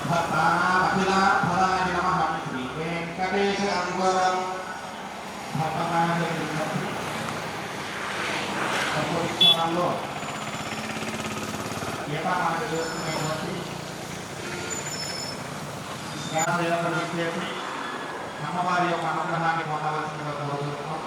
భక్తానామఖిలాఫలాయ నమః. శ్రీ వెంకటేశ అంబరం సంవత్సరాల్లో ఏటా మనకు చేసుకునేటువంటి స్నానదేవతలు ఇచ్చేసి అమ్మవారి యొక్క అనుగ్రహాన్ని పొందవలసిందిగా కోరుతున్నాం.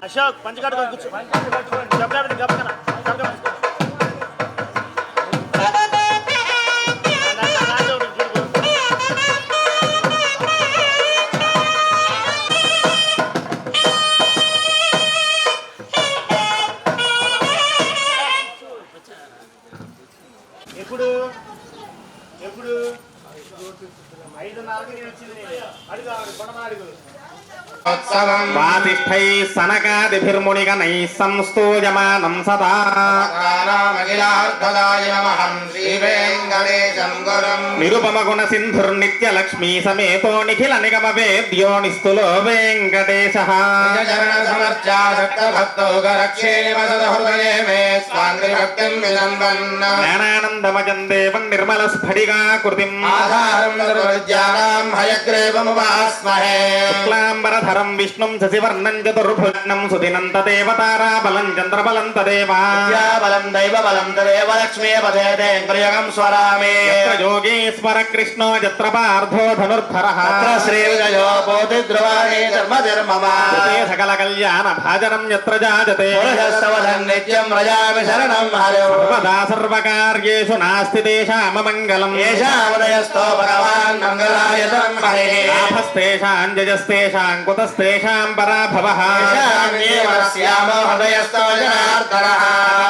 అశోక్ పంచకాడు కూర్చో ఎప్పుడు ఎప్పుడు 5:30కి నేను వచ్చింది. అడుగు కొండమని వాతిష్ఠై సనకాదిభిర్మునిగణైః సంస్తూయమానం సదా. నిరుపమగుణ సింధుర్నిత్యలక్ష్మీ సమేతో నిఖిల నిగమ వేద్యో నిస్తులో వెంకటేశః. జ్ఞానానందమయం దేవం నిర్మల స్ఫటికాకృతిం శుక్లాంబరధరం విష్ణుం శశివర్ణం చతుర్భుజం సుదినంత దేవతారాబలం చంద్రబలం తదేవా బలం దైవ బలం తదేవ లక్ష్మీపదే దేంద్రియగం స్వరామే. యత్ర యోగేశ్వర కృష్ణో యత్ర పార్థో ధనుర్ధరః తత్ర శ్రీవిజయో పోతి ధ్రువాణి ధర్మధర్మమా. కృతే సకల కళ్యాణ భాజనం యత్ర జాయతే పురుషస్తవధన్ నిత్యం వ్రజామి శరణం హరో. సర్వదా సర్వకార్యేషు నాస్తి తేషామమంగళం. ఏషాముదయస్తో భగవాన్ మంగళాయతం హరిః. లాభస్తేషాం జయస్తేషాం కుతస్తేషాం పరాభవః. ఏషామ్యేవస్యామో హృదయస్థో జనార్దనః.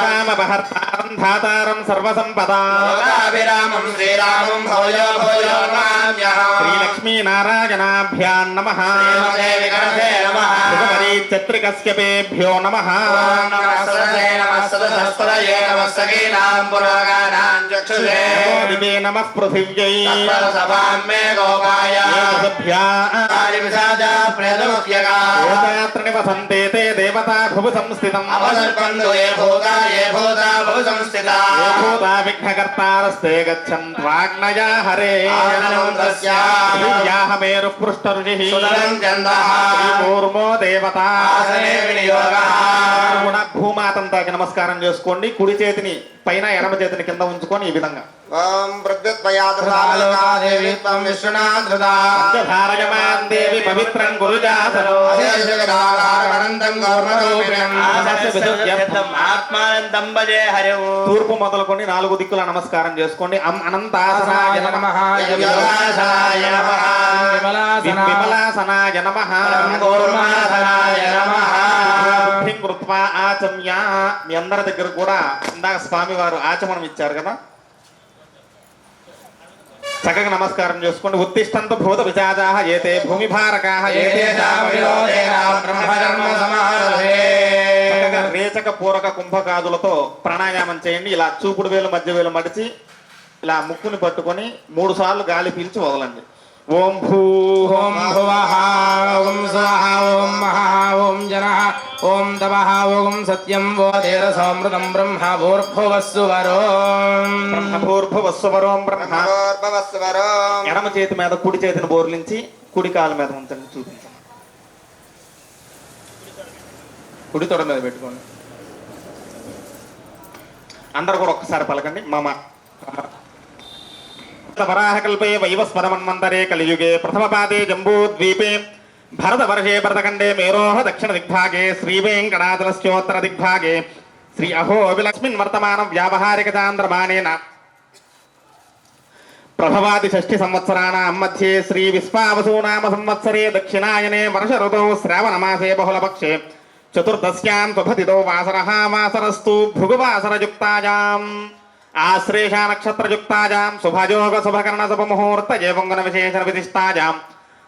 కామపహర్తారం ధాతారం సర్వసంపదా. లోకాభిరామం శ్రీరామం భోజో భోజో నమామ్యహం. శ్రీలక్ష్మీనారాయణాభ్యాం నమః. శ్రీమతే వికటతే నమః. సుఖపరీచత్రికస్యపేభ్యో నమః. ఓం నమః సరసే నమః సదసస్పదయే నమః సకీనాం పురోగానాం చక్షుషే. నమో దివే నమః పృథివ్యై. తత్పరసభాం మే గోపాయ. విసాజా ప్రేతముఖ్యగా. ఏతాత్ర నివసంతే తే దేవతా భువి సంస్థితం. అవసర్పందు ఏ భూతా భువి సంస్థితా. ఏ భూతా విఘ్నకర్తారస్తే గచ్చన్వాగ్నయా హరే. మేరుః పృష్ఠ ఋషిః. సుతరం చందః. కూర్మో దేవతా. ఆసనే వినియోగః. భూమాతంతాకి నమస్కారం చేసుకోండి. కుడి చేతిని పైన ఎడమ చేతిని కింద ఉంచుకొని ఈ విధంగా ఓం ప్రద్యుత్పయాతృతాలోకాదేవి త్వం విష్ణునాథృతా పంచధారయమాన్ దేవి పవిత్రం గురుజాతరో అనంతం గౌరవరూపిణం ఆత్మానందం భజే హరిం. తూర్పు మొదలుకొని 4 దిక్కుల నమస్కారం చేసుకోండి. అనంతాసనాయ నమః, విమలాసనాయ నమః, విమలాసనాయ నమః, కూర్మాసనాయ నమః. బుద్ధిం కృత్వా ఆచమ్య. మీ అందరి దగ్గర కూడా ఇందాక స్వామి వారు ఆచమనం ఇచ్చారు కదా, చక్కగా నమస్కారం చేసుకోండి. ఉత్తిష్టంత భూత విచాజాః ఏతే భూమి భారకాః చక్కగా రేచక పూరక కుంభకాదులతో ప్రాణాయామం చేయండి. ఇలా చూపుడు వేలు మధ్య వేలు మడిచి ఇలా ముక్కుని పట్టుకొని 3 సార్లు గాలి పీల్చి వదలండి. ఓం భూ ఓం భువః ఓం స్వః ఓం మహః ఓం జనః ఓం తపః ఓం సత్యం ఓదేరసమృతం బ్రహ్మ భూర్భువస్సు వరోం. బ్రహ్మభూర్భువస్సువరోం బ్రహ్మ. భగవత్స్వరం ఎడమ చేతి మీద కుడి చేతిని బోర్లించి కుడి కాలు మీద ఉంచండి. చూపించండి. కుడి తొడ మీద పెట్టుకోండి. అందరు కూడా ఒక్కసారి పలకండి. మమ వరాహకల్పే వైవస్వరమన్వంతరే కలియుగే ప్రథమపాదే జంబూద్వీపే భరతవర్షే భరతఖండే మేరోహ దక్షిణ దిగ్భాగే శ్రీవేంకటాచలస్యోత్తర దిగ్భాగే శ్రీ అహోబిలస్మిన్ వర్తమాన వ్యావహారిక చాంద్రమానేన ప్రభవాది షష్ఠి సంవత్సరాణం మధ్యే శ్రీ విశ్వావసూనామ సంవత్సరే దక్షిణాయనే వర్ష ఋతౌ శ్రావణమాసే బహుళపక్షే చతుర్దశ్యాం శుభతిథౌ వాసరః వాసరస్తు భృగువాసరయుక్తాయాం ఆశ్లేష నక్షత్రయుక్తాయాం శుభయోగ శుభకరణ శుభముహూర్త ఏవంగుణ విశేషణ విశిష్టాయాం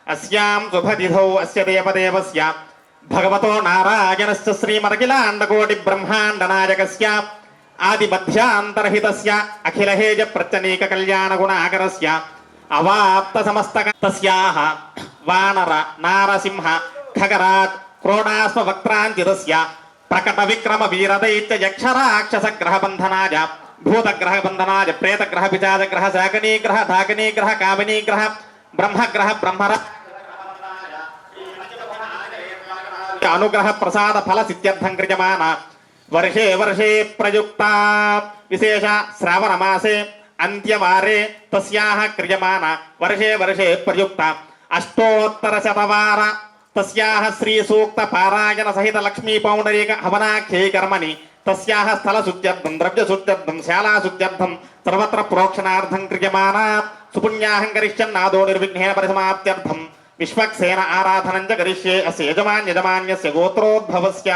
అస్యాం శుభతిథౌ అస్య దేవదేవస్య భగవతో నారాయణస్య శ్రీమదఖిలాండకోటి బ్రహ్మాండ నాయకస్య ఆదిమధ్యాంతరహితస్య అఖిలహేజ ప్రత్యనీక కళ్యాణ గుణాకరస్య అవాప్త సమస్త తస్యాః వానర నారసింహ ఖగరాట్ క్రోడాస్వ వక్త్రాంచితస్య ప్రకట విక్రమ వీరదైత్య యక్షరాక్షస గ్రహ బంధనాయ భూతగ్రహ బంధనాయ ప్రేతగ్రహ పిచాచగ్రహ శాకనీగ్రహ ధాకనీగ్రహ కామినీగ్రహ బ్రహ్మగ్రహ బ్రహ్మర అనుగ్రహ ప్రసాద ఫల సిద్ధ్యర్థం క్రియమాణ వర్షే వర్షే ప్రయుక్త విశేష శ్రావణ మాసే అంత్యవారే తస్యాః క్రియమాణ వర్షే వర్షే ప్రయుక్త అష్టోత్తర శతవార తస్యాః శ్రీ సూక్త పారాయణ సహిత లక్ష్మీ పౌండరీక హవనాఖ్యే కర్మణి తస్యాః స్థల శుద్ధ్యర్థం ద్రవ్య శుద్ధ్యర్థం శాలా శుద్ధ్యర్థం సర్వత్ర ప్రోక్షణార్థం క్రియమాణ సుపుణ్యాహం కరిష్యన్నాదో నిర్విఘ్నేన పరిసమాప్త్యర్థం విశ్వక్సేన ఆరాధనం చ కరిష్యే అస్య యజమాన్యస్య గోత్రోద్భవస్య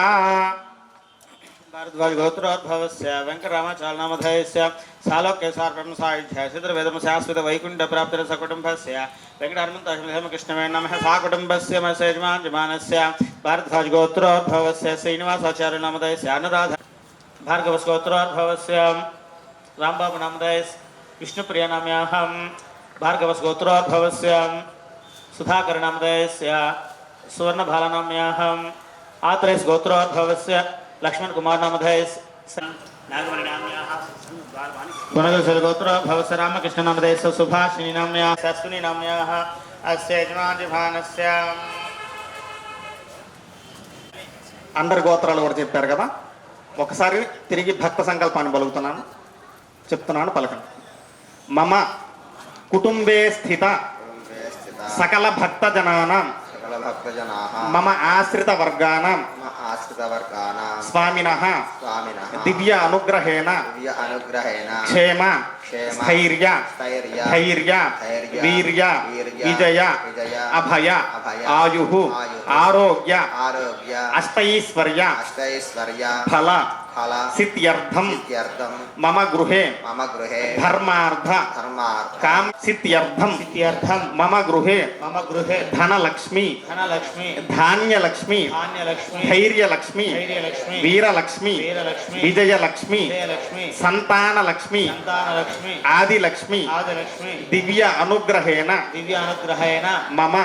భారద్వాజ గోత్రోద్భవస్య వెంకటరామాచార్యనామధేయస్య సాలోక్య సార్వం సాయుధ్య సిద్రవేదం శాశ్వత వైకుంఠ ప్రాప్తిర సకుటుంబస్య వెంకటహనుమంతకృష్ణమే నమః సాకుటుంబస్య మసేజమాన్యమానస్య భారద్వాజ గోత్రోద్భవస్య శ్రీనివాసాచార్యనామధేయస్య అనురాధ భార్గవస్ గోత్రోద్భవస్య రాంబాబు నామధేయస్ విష్ణుప్రియ నామ్యాహం భార్గవస్ గోత్రోద్భవస్య సుధాకర నామధేయస్య సువర్ణబాలనామ్యాహం ఆత్రేయస్ గోత్రోద్భవస్య లక్ష్మణ్ కుమార్ నామధేయస్ నాగమణి నామ్యాః గుణగోత్ర గోత్రోద్భవస్య రామకృష్ణ నామధేయస్య సుభాషిణి నామ్యాః శాస్త్రిని నామ్యాః అస్య యజమాన్యమానస్య. అందరి గోత్రాలు కూడా చెప్పారు కదా, ఒకసారి తిరిగి భక్త సంకల్పాన్ని పలుకుతున్నాను, చెప్తున్నాను, పలకండి. మమ కుటుంబే స్థిత సకల భక్త జనానాం మమ ఆశ్రిత వర్గానాం స్వామినః దివ్య అనుగ్రహేణ క్షేమ స్థైర్య ధైర్య వీర్య విజయ అభయ ఆయుః ఆరోగ్య అష్టైశ్వర్య ఫల సిద్ధ్యర్థం మమ గృహే ధర్మార్థ కామ సిద్ధ్యర్థం మమ గృహే ధనలక్ష్మి ధాన్యలక్ష్మి ధైర్యలక్ష్మి వీరలక్ష్మి విజయలక్ష్మి సంతానలక్ష్మి ఆదిలక్ష్మి దివ్య అనుగ్రహేణ మమ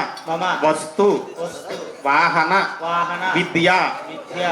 వస్తు వాహన విద్య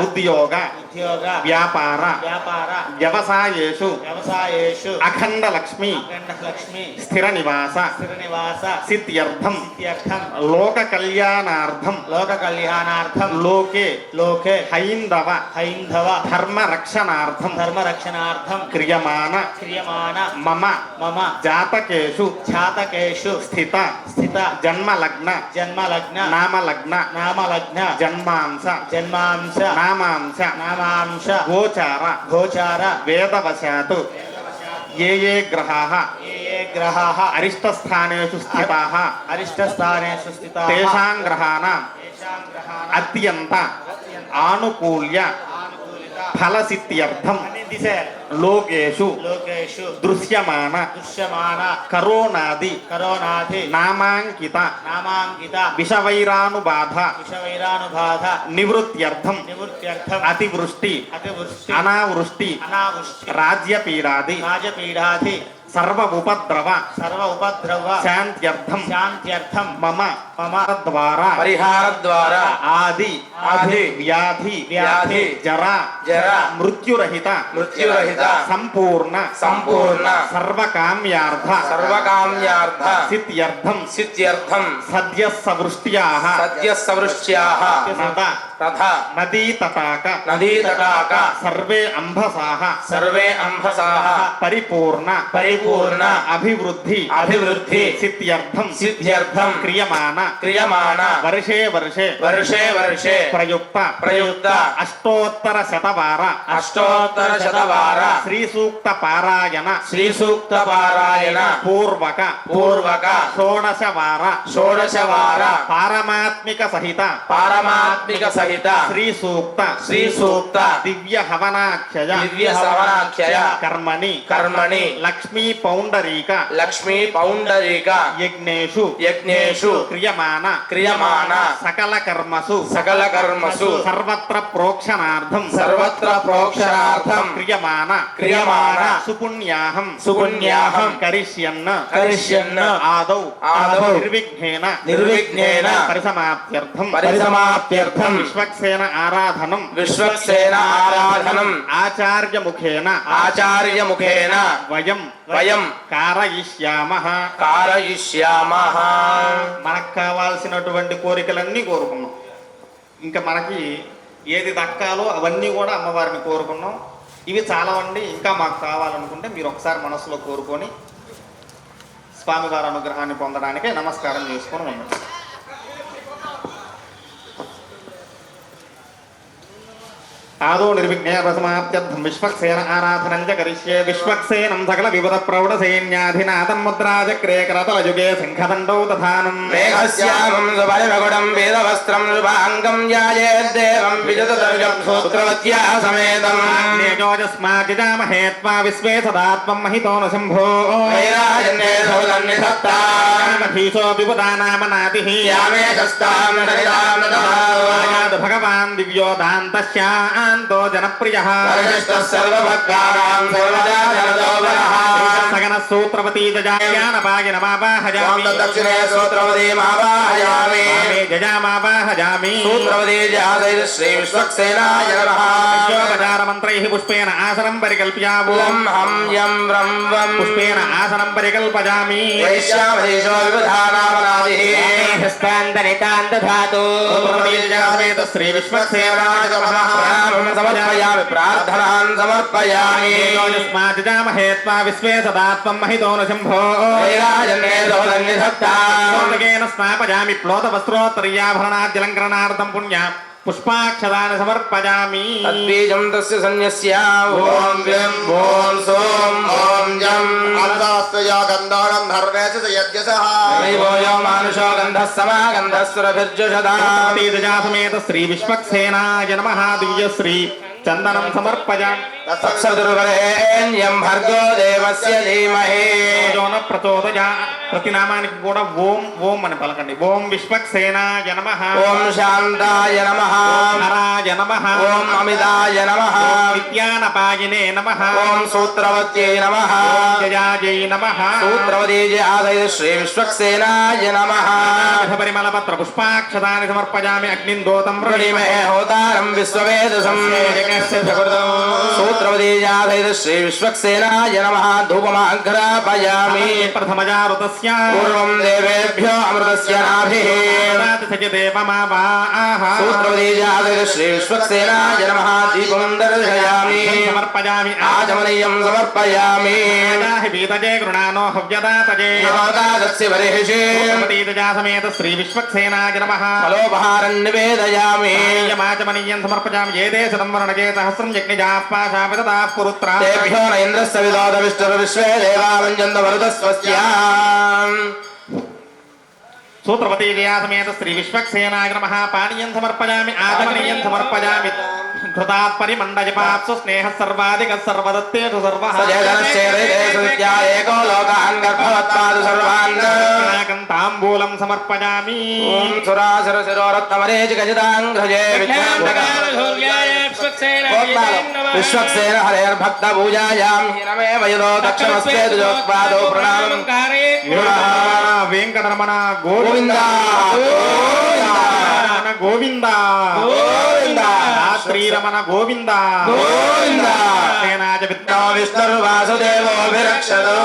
ఉద్యోగ ఉద్యోగ వ్యాపార వ్యాపార వ్యవసాయేషు వ్యవసాయేషు అఖండ లక్ష్మి అఖండ లక్ష్మి స్థిర నివాస స్థిర నివాస సిద్ధ్యర్థం సిద్ధ్యర్థం లోక కళ్యాణార్థం లోక కళ్యాణార్థం లోకే లోకే హైందవ హైందవ ధర్మ రక్షణార్థం ధర్మ రక్షణార్థం క్రియమాన క్రియమాణ మమ మమ జాతకేషు జాతకేషు స్థిత స్థిత జన్మలగ్న జన్మలగ్న నామలగ్న నామలగ్న జన్మాంశ జన్మాంశ నామాంశ నామాంశ గోచార గోచార వేదవశాత్ ఏ గ్రహాः ఏ గ్రహాः అరిష్టస్థానేషు స్థితాः అరిష్టస్థానేషు స్థితాः తేషాం గ్రహాణాం తేషాం గ్రహాణాం అత్యంత ఆనుకూల్య ఫలసిద్ధ్యర్థం అన్ని దిశే లోకేషు లోకేషు దృశ్యమాన దృశ్యమాన కరోనాది కరోనాథి నామాంకిత నామాంకిత విషవైరానుబాధ విషవైరానుబాధ నివృత్త్యర్థం నివృత్త్యర్థం అతివృష్టి అతివృష్టి అనావృష్టి అనావృష్టి రాజ్యపీడాది రాజపీడాధి సర్వ ఉపద్రవ సర్వ ఉపద్రవ శాంత్యర్థం శాంత్యర్థం మమ మమ ద్వారా పరిహార ద్వారా ఆది ఆది వ్యాధి వ్యాధి జర జర మృత్యురహిత మృత్యురహిత సంపూర్ణ సంపూర్ణ సర్వకామ్యార్థ సర్వకామ్యార్థ సిద్ధ్యర్థం సిద్ధ్యర్థం సద్య సవృష్ట్యాః సద్య సవృష్ట్యాః నద రథ నదీ తటాక నదీతటాక సర్వే అంభసాః సర్వే అంభసాః పరిపూర్ణ పరిపూర్ణ అభివృద్ధి అభివృద్ధి సిద్ధ్యర్థం సిద్ధ్యర్థం క్రియమాన క్రియమాణ వర్షే వర్షే వర్షే వర్షే ప్రయుక్త ప్రయుక్త అష్టోత్తర శతవార అష్టోత్తర శతవార శ్రీ సూక్త పారాయణ శ్రీ సూక్త పారాయణ పూర్వక పూర్వక షోడశ వార షోడశ వార పారమాత్మిక సహిత పారమాత్మిక సహిత శ్రీ సూక్త శ్రీ సూక్త దివ్య హవనాఖ్యయ దివ్య సవనాఖ్యయ కర్మణి కర్మణి లక్ష్మీ పౌండరీక లక్ష్మీ పౌండరీక యజ్ఞేషు యజ్ఞేషు క్రియమాన క్రియమాణ సకల కర్మసు సకల కర్మసు సర్వత్ర ప్రోక్షణార్థం సర్వత్ర ప్రోక్షణార్థం క్రియమాన క్రియమాణ సుపుణ్యాహం సుపుణ్యాహం కరిష్యన్ కరిష్యన్ ఆదౌ ఆదౌ నిర్విఘ్నేన నిర్విఘ్నేన పరిసమాప్త్యర్థం పరిసమాప్త్యర్థం విశ్వక్సేన ఆరాధనం విశ్వక్సేన ఆరాధనం ఆచార్యముఖేన ఆచార్యముఖేన వయం వయం కారయిష్యామః కారయిష్యామః మనకు కావాల్సినటువంటి కోరికలన్నీ కోరుకున్నాం. ఇంకా మనకి ఏది దక్కాలో అవన్నీ కూడా అమ్మవారిని కోరుకున్నాం. ఇవి చాలావండి, ఇంకా మాకు కావాలనుకుంటే మీరు ఒకసారి మనసులో కోరుకొని స్వామివారి అనుగ్రహాన్ని పొందడానికే నమస్కారం చేసుకొని ఉండండి. ఆదో నిర్విఘ్నేన సమాప్త్యర్థం విశ్వక్సేన ఆరాధనం చ కరిష్యే విశ్వక్సేనం సకల వివద ప్రౌఢ సైన్యాధినాథం ముద్రాచక్రే కరతల యుగే శంఖదండౌ తథానం మేఘశ్యామం సుపరిమగుడం వేదవస్త్రం శుభాంగం ధ్యాయేద్దేవం విజతదర్గం సూత్రవత్యా సమేతం తేజోజస్మాజిజామహే త్వా విశ్వే సదాత్మం మహితోను శంభో వైరాజన్నే సౌదన్నిధత్తా మహీషో విబుధానామనాతిః యామే కస్తాం నరిదాం ఆయాదు భగవాన్ దివ్యో దాంతశ్యాంతో జనప్రియః నరజస్తః సర్వభక్తానాం సర్వదా జనదోబరః సగన సూత్రవతీ జజాయానపాయ నమావాహజామి దక్షిణే సూత్రవదీ మావాహయామి జజామావాహజామి సూత్రవదీ జాతైర్ శ్రీ విశ్వక్సేనాయ నమః పంచోపచార మంత్రైః పుష్పేన ఆసనం పరికల్ప్యామి వం హం యం వ్రం వం పుష్పేన ఆసనం పరికల్పజామి వైశ్యామధీశో విబుధానామనాదిః హస్తాంతరితాంతధాతు సూత్రవతీజామేత శ్రీ విశ్వక్సేనాయ నమః ప్రణామం సమర్పయామి ప్రార్థనాన్ సమర్పయామి తేజోజస్మాజిజామహే త్వా విశ్వే సదాత్మం మహితోను శంభో వైరాజన్నే సౌదన్నిధత్తా సోమకేన స్నాపయామి ప్లోత వస్త్రోత్తరీయాభరణాద్యలంకరణార్థం పుణ్య పుష్పాక్షదాని సమర్పయామి తద్బీజం తస్య సన్యస్య ఓం వ్యం ఓం సోం ఓం జం అన్నదాస్తయా గంధారం ధర్మేచ యజ్ఞసః దైవోయో మానుషో గంధః సమాగంధస్సురభిర్జుషదా సమేత శ్రీ విశ్వక్సేనాయ నమః దివ్యశ్రీ చందనం సమర్పయామి తత్సవితుర్వరేణ్యం భర్గో దేవస్య ధీమహి జోన ప్రచోదయా ప్రతి నామానికి కూడా ఓం ఓం అని పలకండి. ఓం విశ్వక్సేనాయ నమః, ఓం శాంతాయ నమః, ఓం హరాయ నమః, ఓం అమితాయ నమః, నిత్యానపాయినే నమః, ఓం సూత్రవత్యై నమః, జయాజై నమః, సూత్రవతీజయాదయ శ్రీ విశ్వక్సేనాయ నమః. పరిమళపత్ర పుష్పాక్షతాని సమర్పయామి. అగ్నిందోతం ప్రణీమహే హోతారం విశ్వవేదసం సూత్రవతీజయాదయ శ్రీ విశ్వక్సేనాయ నమః. ధూపమాఘ్రాపయామి. ప్రథమజారుతస్య పూర్వం దేవేభ్యో అమృతస్య నాభిః సూత్రవతీజయాదయ శ్రీ విశ్వక్సేనాయ నమః. దీపం దర్శయామి. సమర్పయామి. ఆచమనీయం సమర్పయామి. వీతజే గృణానో హవ్యదాతజే హోతాదస్య బర్హిషి తీతజా సమేత శ్రీ విశ్వక్సేనాయ నమః. ఫలోపహారం నివేదయామి. మాచమనీయం సమర్పయామి. ఏ దేశం వర్ణజే సహస్రం యజ్ఞజాపాశాపితదా పురుత్ర తేభ్యో న ఇంద్రస్య విదోద విష్ణుర్విశ్వే దేవావంజంత వరుదస్వస్యా. సూత్రవతీ జయా సమేత శ్రీ విశ్వక్సేనాయ నమః. పానీయం సమర్పయామి. ఆచమనీయం సమర్పయామి. ఘృతాత్ పరిమండజపాప్సు స్నేహ సర్వాధిక సర్వదత్తేషు సర్వః సజయధనశ్చేదేశృత్యా ఏకో లోకాన్ గర్భవత్పాదు సర్వాన్. తాంబూలం సమర్పయామి. ఓం సురాసుర శిరోరత్నమరేచి గజితాంఘ్రజే విశ్వక్సేన హరేర్భక్త పూజాయాం హిరమే వయదో దక్షిణస్వేదు జోత్పాదో ప్రణామం. వెంకటరమణ గోవింద గోవింద గోవింద శ్రీరమణ గోవింద గోవింద సేనాజ విత్తా వాసుదేవోభిరక్షతో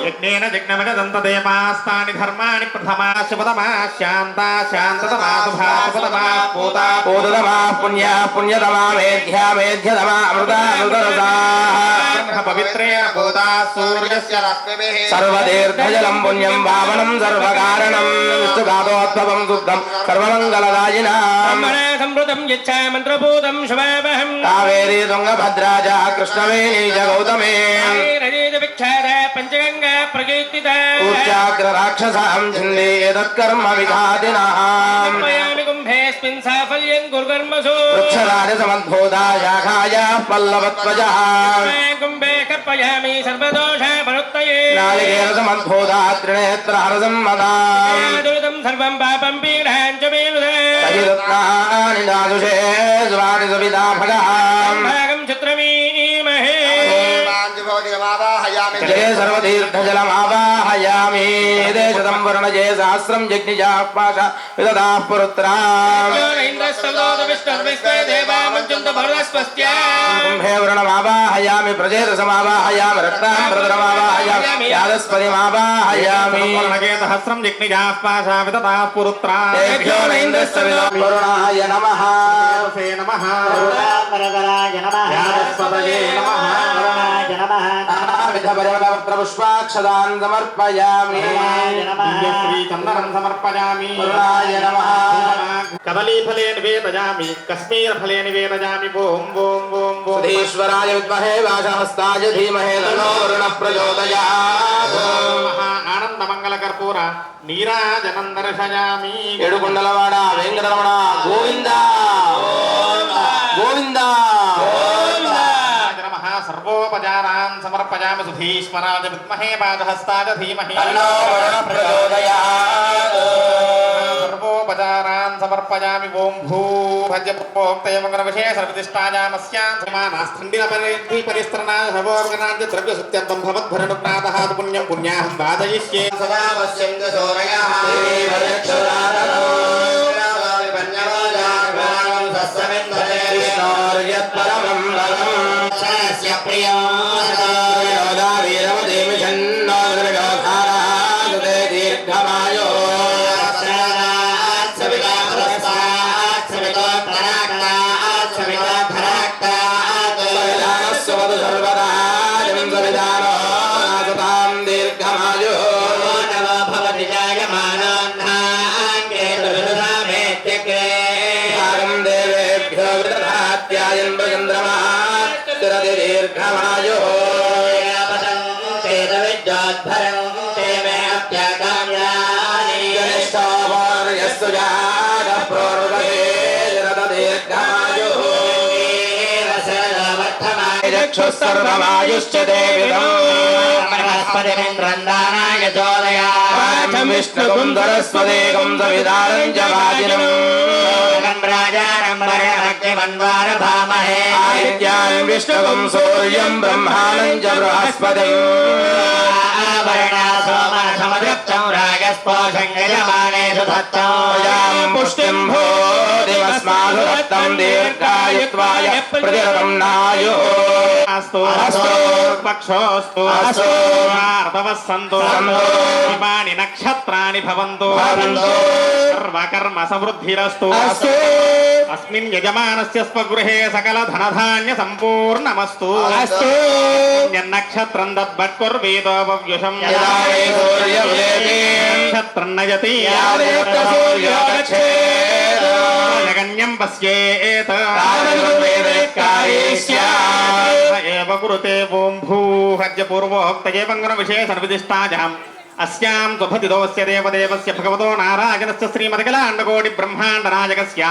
యజ్ఞేన జగ్నమజదంతదేవాస్తాని ధర్మాణి ప్రథమా శుభతమా శాంతా శాంతతమా శుభా శుభతమా పూతా పూతమా పుణ్యా పుణ్యతమా మేధ్యా మేధ్యతమా అమృతా అమృతరసా పవిత్రేణ పూతా సూర్యస్య రశ్మిభిః సర్వతీర్థజలం పుణ్యం పావనం సర్వకారణం విష్ణుఘాతోద్భవం శుద్ధం సర్వమంగళదాయినాం. సంవృతం యచ్చా మంత్రభూతం శుభావహం కావేరీ తుంగభద్రా చ కృష్ణవేణీ చ గౌతమే రజేత విఖ్యాత పంచగంగా ప్రకీర్తిత కూర్చాగ్ర రాక్షసాం ఛిందే తత్కర్మ విఘాతినాం. సమయామి కుంభేస్మిన్ సాఫల్యం కుర్కర్మసు వృక్షరాజ సమద్భూతా శాఖాయా పల్లవత్వజః కుంభే కర్పయామి సర్వదోష పరుత్తయే నాళికేర సమద్భూతా త్రినేత్ర హరసమ్మదాం. దురితం సర్వం పాపం పీడాం చ మేలుదే రత్నాని దాదుషే స్వామి సువిదా భగః భాగం చిత్రమీమహే జలే సర్వతీర్థజలమావాహయామి. దేశతం వర్ణజే సహస్రం జగ్నిజాపాశ విదదాః పురుత్రాం. కుంభే వృణమావాహయామి ప్రజేతసమావాహయామి రక్తాంబరధరమావాహయామి యాదస్పతిమావాహయామి. సహస్రం జిగ్నిజాపాశావితదా పురుత్రా తేభ్యో న ఇంద్రస్య విదో వరుణాయ నమః. నమః వరదరాయ నమః యాదస్పతయే నమః వరుణాయ నమః నానావిధ పరిమళపత్ర పుష్పాక్షదాన్ సమర్పయామి. శ్రీ చందనం సమర్పయామి. వరుణాయ నమః. కదలీఫలే నివేదయామి. కశ్మీరఫలే నివేదయామి. ఓం ఓం ఓం ఓం సుధీశ్వరాయ విద్మహే వాసహస్తాయ ధీమహే తన్నో వరుణః ప్రచోదయాత్. ఆనందమంగళ కర్పూర నీరాజనం దర్శయామి. ఏడుకొండలవాడ వెంకటరమణ గోవింద గోవింద నమః. సర్వోపచారాన్ సమర్పయామి. సుధీశ్వరాయ విద్మహే పాదహస్తాయ ధీమహి తన్నో వరుణః ప్రచోదయాత్. సర్వోపచారాన్ సమర్పయామి. ఓం భూ భజ్యప్రోక్తయమగర విశేష ప్రతిష్టాయామస్యాం సమానాస్థండిన పరిధి పరిస్తరణాయ సర్వోర్గనాంచ ద్రవ్య సత్యర్థం భవద్భరణుజ్ఞాతః పుణ్యం పుణ్యాహం వాదయిష్యే. సదా పశ్యంత సూరయః దేవరక్షరారో పన్యవాజాగ్రాణం సస్సమిందరే విష్ణోర్యత్పరమం బలం సస్య ప్రియం యోధా వీరవదేమి ఛన్నో దుర్యోధారాసుతే దీర్ఘమాయో సవిధానస్వదు సర్వరాజం సవిధానో నాసతాం దీర్ఘమాయో భాగం దేవేభ్యో విదధాత్యాయన్ ప్రచంద్రమా స్థిరతి దీర్ఘమాయో గనిష్ఠోపర్యస్సు జాత ప్రోర్వహే జరత దీర్ఘమాయో चक्षुस्सर्वमायुश्च देविदम् बृहस्पतिमिन्द्रन्दानाय चोदया विष्णुगुं सरस्वतीगुं सवितारं च वाजिनम् राजारम्भक्तिमन्वारभामहे आदित्यान् विष्णुगुं सूर्यं ब्रह्माणं च बृहस्पतिम् पुष्टिं भो दिवस्मासु दत्तं दीर्घायुत्वाय प्रतिरतं नायुः अस्तु अस्तु पक्षोस्तु अस्तु ऋतवः सन्तु सन्तु इमानि नक्षत्राणि भवन्तु भवन्तु सर्वकर्म समृद्धिरस्तु अस्तु अस्मिन् यजमानस्य स्वगृहे सकलधनधान्य सम्पूर्णमस्तु अस्तु यन्नक्षत्रं तद्भट्कुर्वेदोपव्युषं यदा हि सूर्योदये नक्षत्रं नयति यावदेव सूर्यो गच्छेत् जगन्यं पश्येत् कार्यस्यात् स एव कुरुते ॐ भूहज्य पूर्वोक्तये पङ्गुणविशेषणविदिष्टायाम् अस्यां स्वभतिदोऽस्य देवदेवस्य भगवतो नारायणस्य श्रीमतिकलाण्डकोटिब्रह्माण्डनायकस्य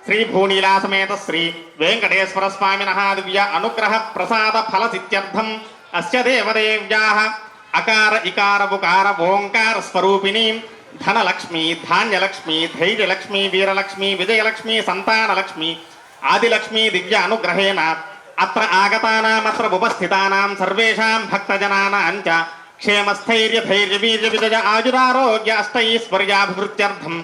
श्रीभूनीलासमेत श्री वेङ्कटेश्वर स्वामिनः दिव्य अनुग्रह प्रसाद फलसित्यर्थम् अस्य देवदेव्याः अकार इकार उकार ओङ्कार स्वरूपिणीं धनलक्ष्मी धान्यलक्ष्मी धैर्यलक्ष्मी वीरलक्ष्मी विजयलक्ष्मी सन्तानलक्ष्मी आदिलक्ष्मी दिव्य अनुग्रहेण अत्र आगतानामत्र उपस्थितानां सर्वेषां भक्तजनानां च क्षेमस्थैर्य धैर्य वीर्य विजय आयुरारोग्य अष्टैश्वर्याभिवृद्ध्यर्थम्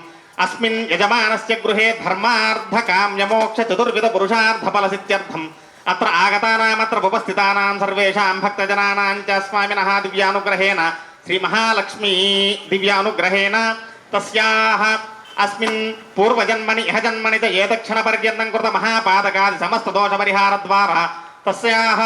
अस्मिन् यजमानस्य गृहे धर्मार्थ काम्य मोक्ष चतुर्विध पुरुषार्थ फलसित्यर्थम् अत्र आगतानामत्र उपस्थितानां सर्वेषां भक्तजनानां च स्वामिनः दिव्यानुग्रहेण श्रीमहालक्ष्मी दिव्यानुग्रहेण तस्याः अस्मिन् पूर्वजन्मनि इह जन्मनि च ये दक्षिणपर्यन्तं कृत महापादकादि समस्तदोषपरिहारद्वारा तस्याः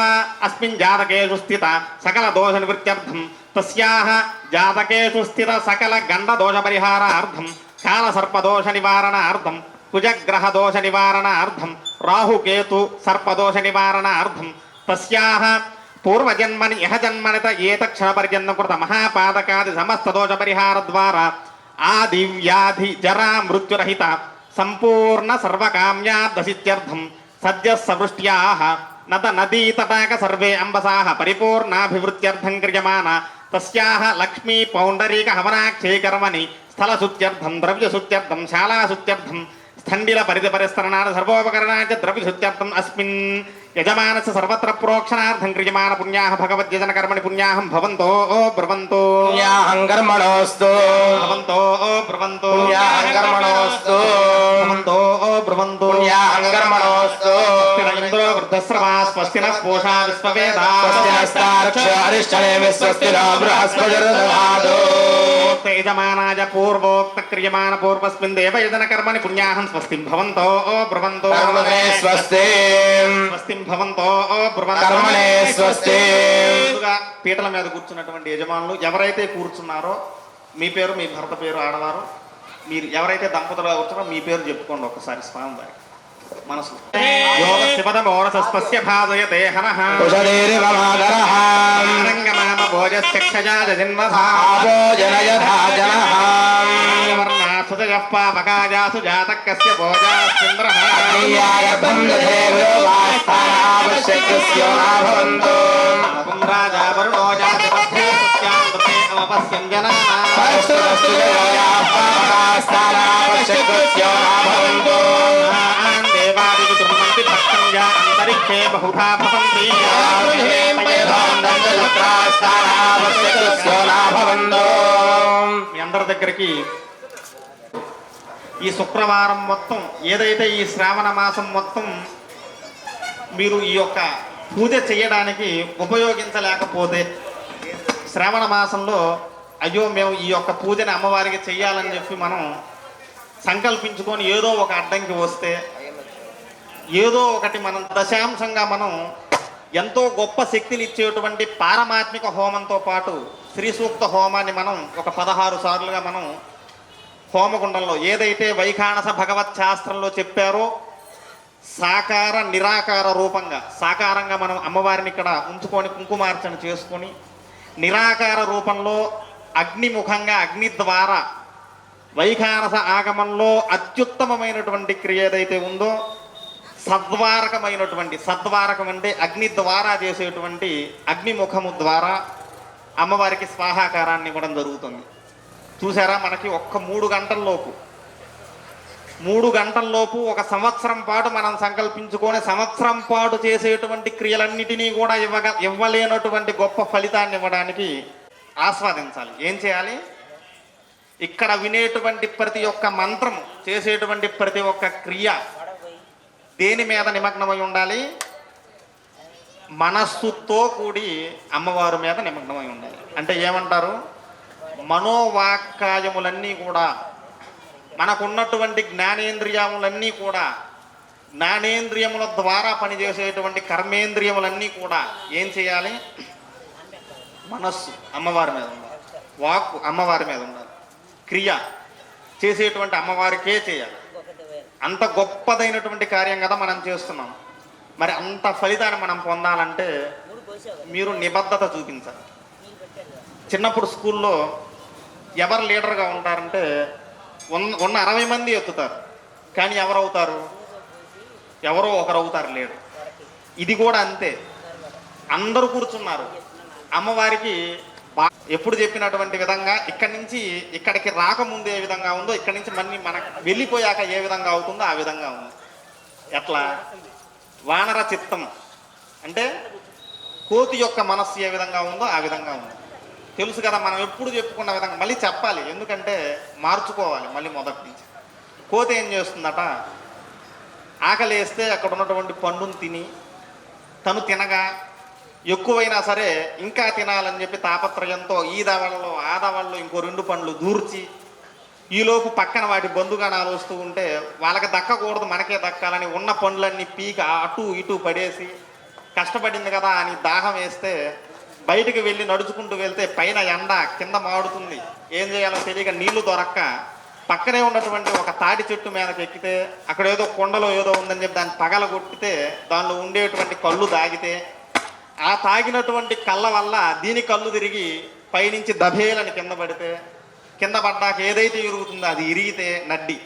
अस्मिन् जातकेषु स्थित सकलदोषनिवृत्त्यर्थं तस्याः जातकेषु स्थित सकलगण्डदोषपरिहारार्थं कालसर्पदोषनिवारणार्थं कुजग्रहदोषनिवारणार्थं राहुकेतु सर्पदोषनिवारणार्थं तस्याः पूर्वजन्मनि इह जन्मनि च ये तक्षणपर्यन्तं कृत महापादकादि समस्तदोषपरिहारद्वारा आदिव्याधि जरा मृत्युरहित संपूर्ण सर्वकाम्यादसित्यर्थं सद्यः सवृष्ट्याः नद नदी तटाक सर्वे अंबसाः परिपूर्णाभिवृद्ध्यर्थं क्रियमाण तस्याः लक्ष्मी पौण्डरीक हवनाक्षे कर्मणि स्थलशुद्ध्यर्थं द्रव्यशुद्ध्यर्थं शालाशुद्ध्यर्थं स्थण्डिल परिधिपरिस्तरणार्थ सर्वोपकरणार्थ द्रव्यशुद्ध्यर्थम् अस्मिन् यजमानस्य सर्वत्र प्रोक्षणार्थं क्रियमाण पुण्याः भगवद्यजनकर्मणि पुण्याहं भवन्तो ब्रुवन्तु पुण्याहं कर्मणोऽस्तु भवन्तो ब्रुवन्तु पुण्याहं कर्मणोऽस्तु भवन्तो ब्रुवन्तु पुण्याहं कर्मणोऽस्तु इन्द्रो वृद्धस्रवा स्वस्ति नः पूषा विश्ववेदा स्वस्ति नस्तार्क्ष्यो अरिष्टनेमिः स्वस्ति नो बृहस्पतिर्दधातु यजमानाय पूर्वोक्त क्रियमाण पूर्वस्मिन् देवयजनकर्मणि पुण्याहं स्वस्तिं भवन्तो ब्रुवन्तु कर्मणे स्वस्ति స్వస్తిం భవంతో బ్రువంతు కర్మణే స్వస్తి. ముందుగా పీటల మీద కూర్చున్నటువంటి యజమానులు ఎవరైతే కూర్చున్నారో మీ పేరు మీ భర్త పేరు ఆడవారు మీరు ఎవరైతే దంపతులుగా కూర్చున్నారో మీ పేరు చెప్పుకోండి ఒక్కసారి స్వామి వారి మనసు యోగ శివదమోరసస్పస్య భాజయతే హనః కుశలేరివమాదరః రంగమామ భోజశ్చక్షజాజ జన్మధా ఆభోజనయథా జనః వర్ణాసుజః పాపకాజాసు జాతకస్య భోజాస్మింద్రః అయ్యాయభం దధేవో వాస్థానావశ్యకస్యో నాభవంతో రాజా వరుణో జాతి పథే సత్యాం దృతే అవపస్యం జనానాం అస్తు జయోయాః పాపకాస్థానావశ్యకస్యో నాభవంతో దేవాదివితృమంతి భక్తం యా అంతరిక్షే బహుధా భవంతి మీ అందరి దగ్గరికి ఈ శుక్రవారం మొత్తం ఏదైతే ఈ శ్రావణ మాసం మొత్తం మీరు ఈ యొక్క పూజ చేయడానికి ఉపయోగించలేకపోతే శ్రావణ మాసంలో అయ్యో మేము ఈ యొక్క పూజని అమ్మవారికి చెయ్యాలని చెప్పి మనం సంకల్పించుకొని ఏదో ఒక అడ్డంకి వస్తే ఏదో ఒకటి మనం దశాంశంగా మనం ఎంతో గొప్ప శక్తిని ఇచ్చేటువంటి పారమాత్మిక హోమంతో పాటు శ్రీ సూక్త హోమాన్ని మనం ఒక 16 సార్లుగా మనం హోమగుండంలో ఏదైతే వైఖానస భగవత్ శాస్త్రంలో చెప్పారో సాకార నిరాకార రూపంగా సాకారంగా మనం అమ్మవారిని ఇక్కడ ఉంచుకొని కుంకుమార్చన చేసుకొని నిరాకార రూపంలో అగ్నిముఖంగా అగ్ని ద్వారా వైఖానస ఆగమంలో అత్యుత్తమమైనటువంటి క్రియ ఏదైతే ఉందో సద్వారకమైనటువంటి, సద్వారకం అంటే అగ్ని ద్వారా చేసేటువంటి అగ్నిముఖము ద్వారా అమ్మవారికి స్వాహాకారాన్ని ఇవ్వడం జరుగుతుంది. చూసారా, మనకి ఒక్క 3 గంటల్లోపు ఒక సంవత్సరం పాటు మనం సంకల్పించుకొని సంవత్సరం పాటు చేసేటువంటి క్రియలన్నిటినీ కూడా ఇవ్వలేనటువంటి గొప్ప ఫలితాన్ని ఇవ్వడానికి ఆస్వాదించాలి. ఏం చేయాలి? ఇక్కడ వినేటువంటి ప్రతి ఒక్క మంత్రం, చేసేటువంటి ప్రతి ఒక్క క్రియ దేని మీద నిమగ్నమై ఉండాలి? మనస్సుతో కూడి అమ్మవారి మీద నిమగ్నమై ఉండాలి. అంటే ఏమంటారు? మనోవాక్కాయములన్నీ కూడా, మనకున్నటువంటి జ్ఞానేంద్రియములన్నీ కూడా, జ్ఞానేంద్రియముల ద్వారా పనిచేసేటువంటి కర్మేంద్రియములన్నీ కూడా ఏం చేయాలి? మనస్సు అమ్మవారి మీద ఉండాలి, వాక్కు అమ్మవారి మీద ఉండాలి, క్రియ చేసేటువంటి అమ్మవారికే చేయాలి. అంత గొప్పదైనటువంటి కార్యం కదా మనం చేస్తున్నాం. మరి అంత ఫలితాన్ని మనం పొందాలంటే మీరు నిబద్ధత చూపించాలి. చిన్నప్పుడు స్కూల్లో ఎవరు లీడర్గా ఉంటారంటే ఉన్న 60 మంది ఎత్తుతారు, కానీ ఎవరవుతారు? ఎవరో ఒకరు అవుతారు లీడర్. ఇది కూడా అంతే. అందరూ కూర్చున్నారు, అమ్మవారికి ఎప్పుడు చెప్పినటువంటి విధంగా ఇక్కడి నుంచి ఇక్కడికి రాకముందు ఏ విధంగా ఉందో, ఇక్కడి నుంచి మళ్ళీ మనకు వెళ్ళిపోయాక ఏ విధంగా అవుతుందో ఆ విధంగా ఉంది. ఎట్లా? వానర చిత్తం అంటే కోతి యొక్క మనస్సు ఏ విధంగా ఉందో ఆ విధంగా ఉంది. తెలుసు కదా, మనం ఎప్పుడు చెప్పుకున్న విధంగా మళ్ళీ చెప్పాలి, ఎందుకంటే మార్చుకోవాలి మళ్ళీ మొదటి నుంచి. కోతి ఏం చేస్తుందట? ఆకలి వేస్తే అక్కడ ఉన్నటువంటి పండును తిని తను తినగా ఎక్కువైనా సరే ఇంకా తినాలని చెప్పి తాపత్రయంతో ఈ దవల్లో ఆ దవల్లో ఇంకో 2 పండ్లు దూర్చి, ఈలోపు పక్కన వాటి బంధుగణాలు వస్తూ ఉంటే వాళ్ళకి దక్కకూడదు, మనకే దక్కాలని ఉన్న పండ్లన్నీ పీక అటు ఇటు పడేసి కష్టపడింది కదా అని దాహం వేస్తే బయటికి వెళ్ళి నడుచుకుంటూ వెళ్తే పైన ఎండ కింద మాడుతుంది. ఏం చేయాలో తెలియక నీళ్లు దొరక్క పక్కనే ఉన్నటువంటి ఒక తాటి చెట్టు మీదకి ఎక్కితే అక్కడ ఏదో కొండలో ఏదో ఉందని చెప్పి దాన్ని పగలగొట్టితే దానిలో ఉండేటువంటి కళ్ళు తాగితే ఆ తాగినటువంటి కళ్ళ వల్ల దీని కళ్ళు తిరిగి పైనుంచి దభేలని కింద పడితే, కింద పడ్డాక ఏదైతే ఇరుగుతుందో అది ఇరిగితే నడ్డి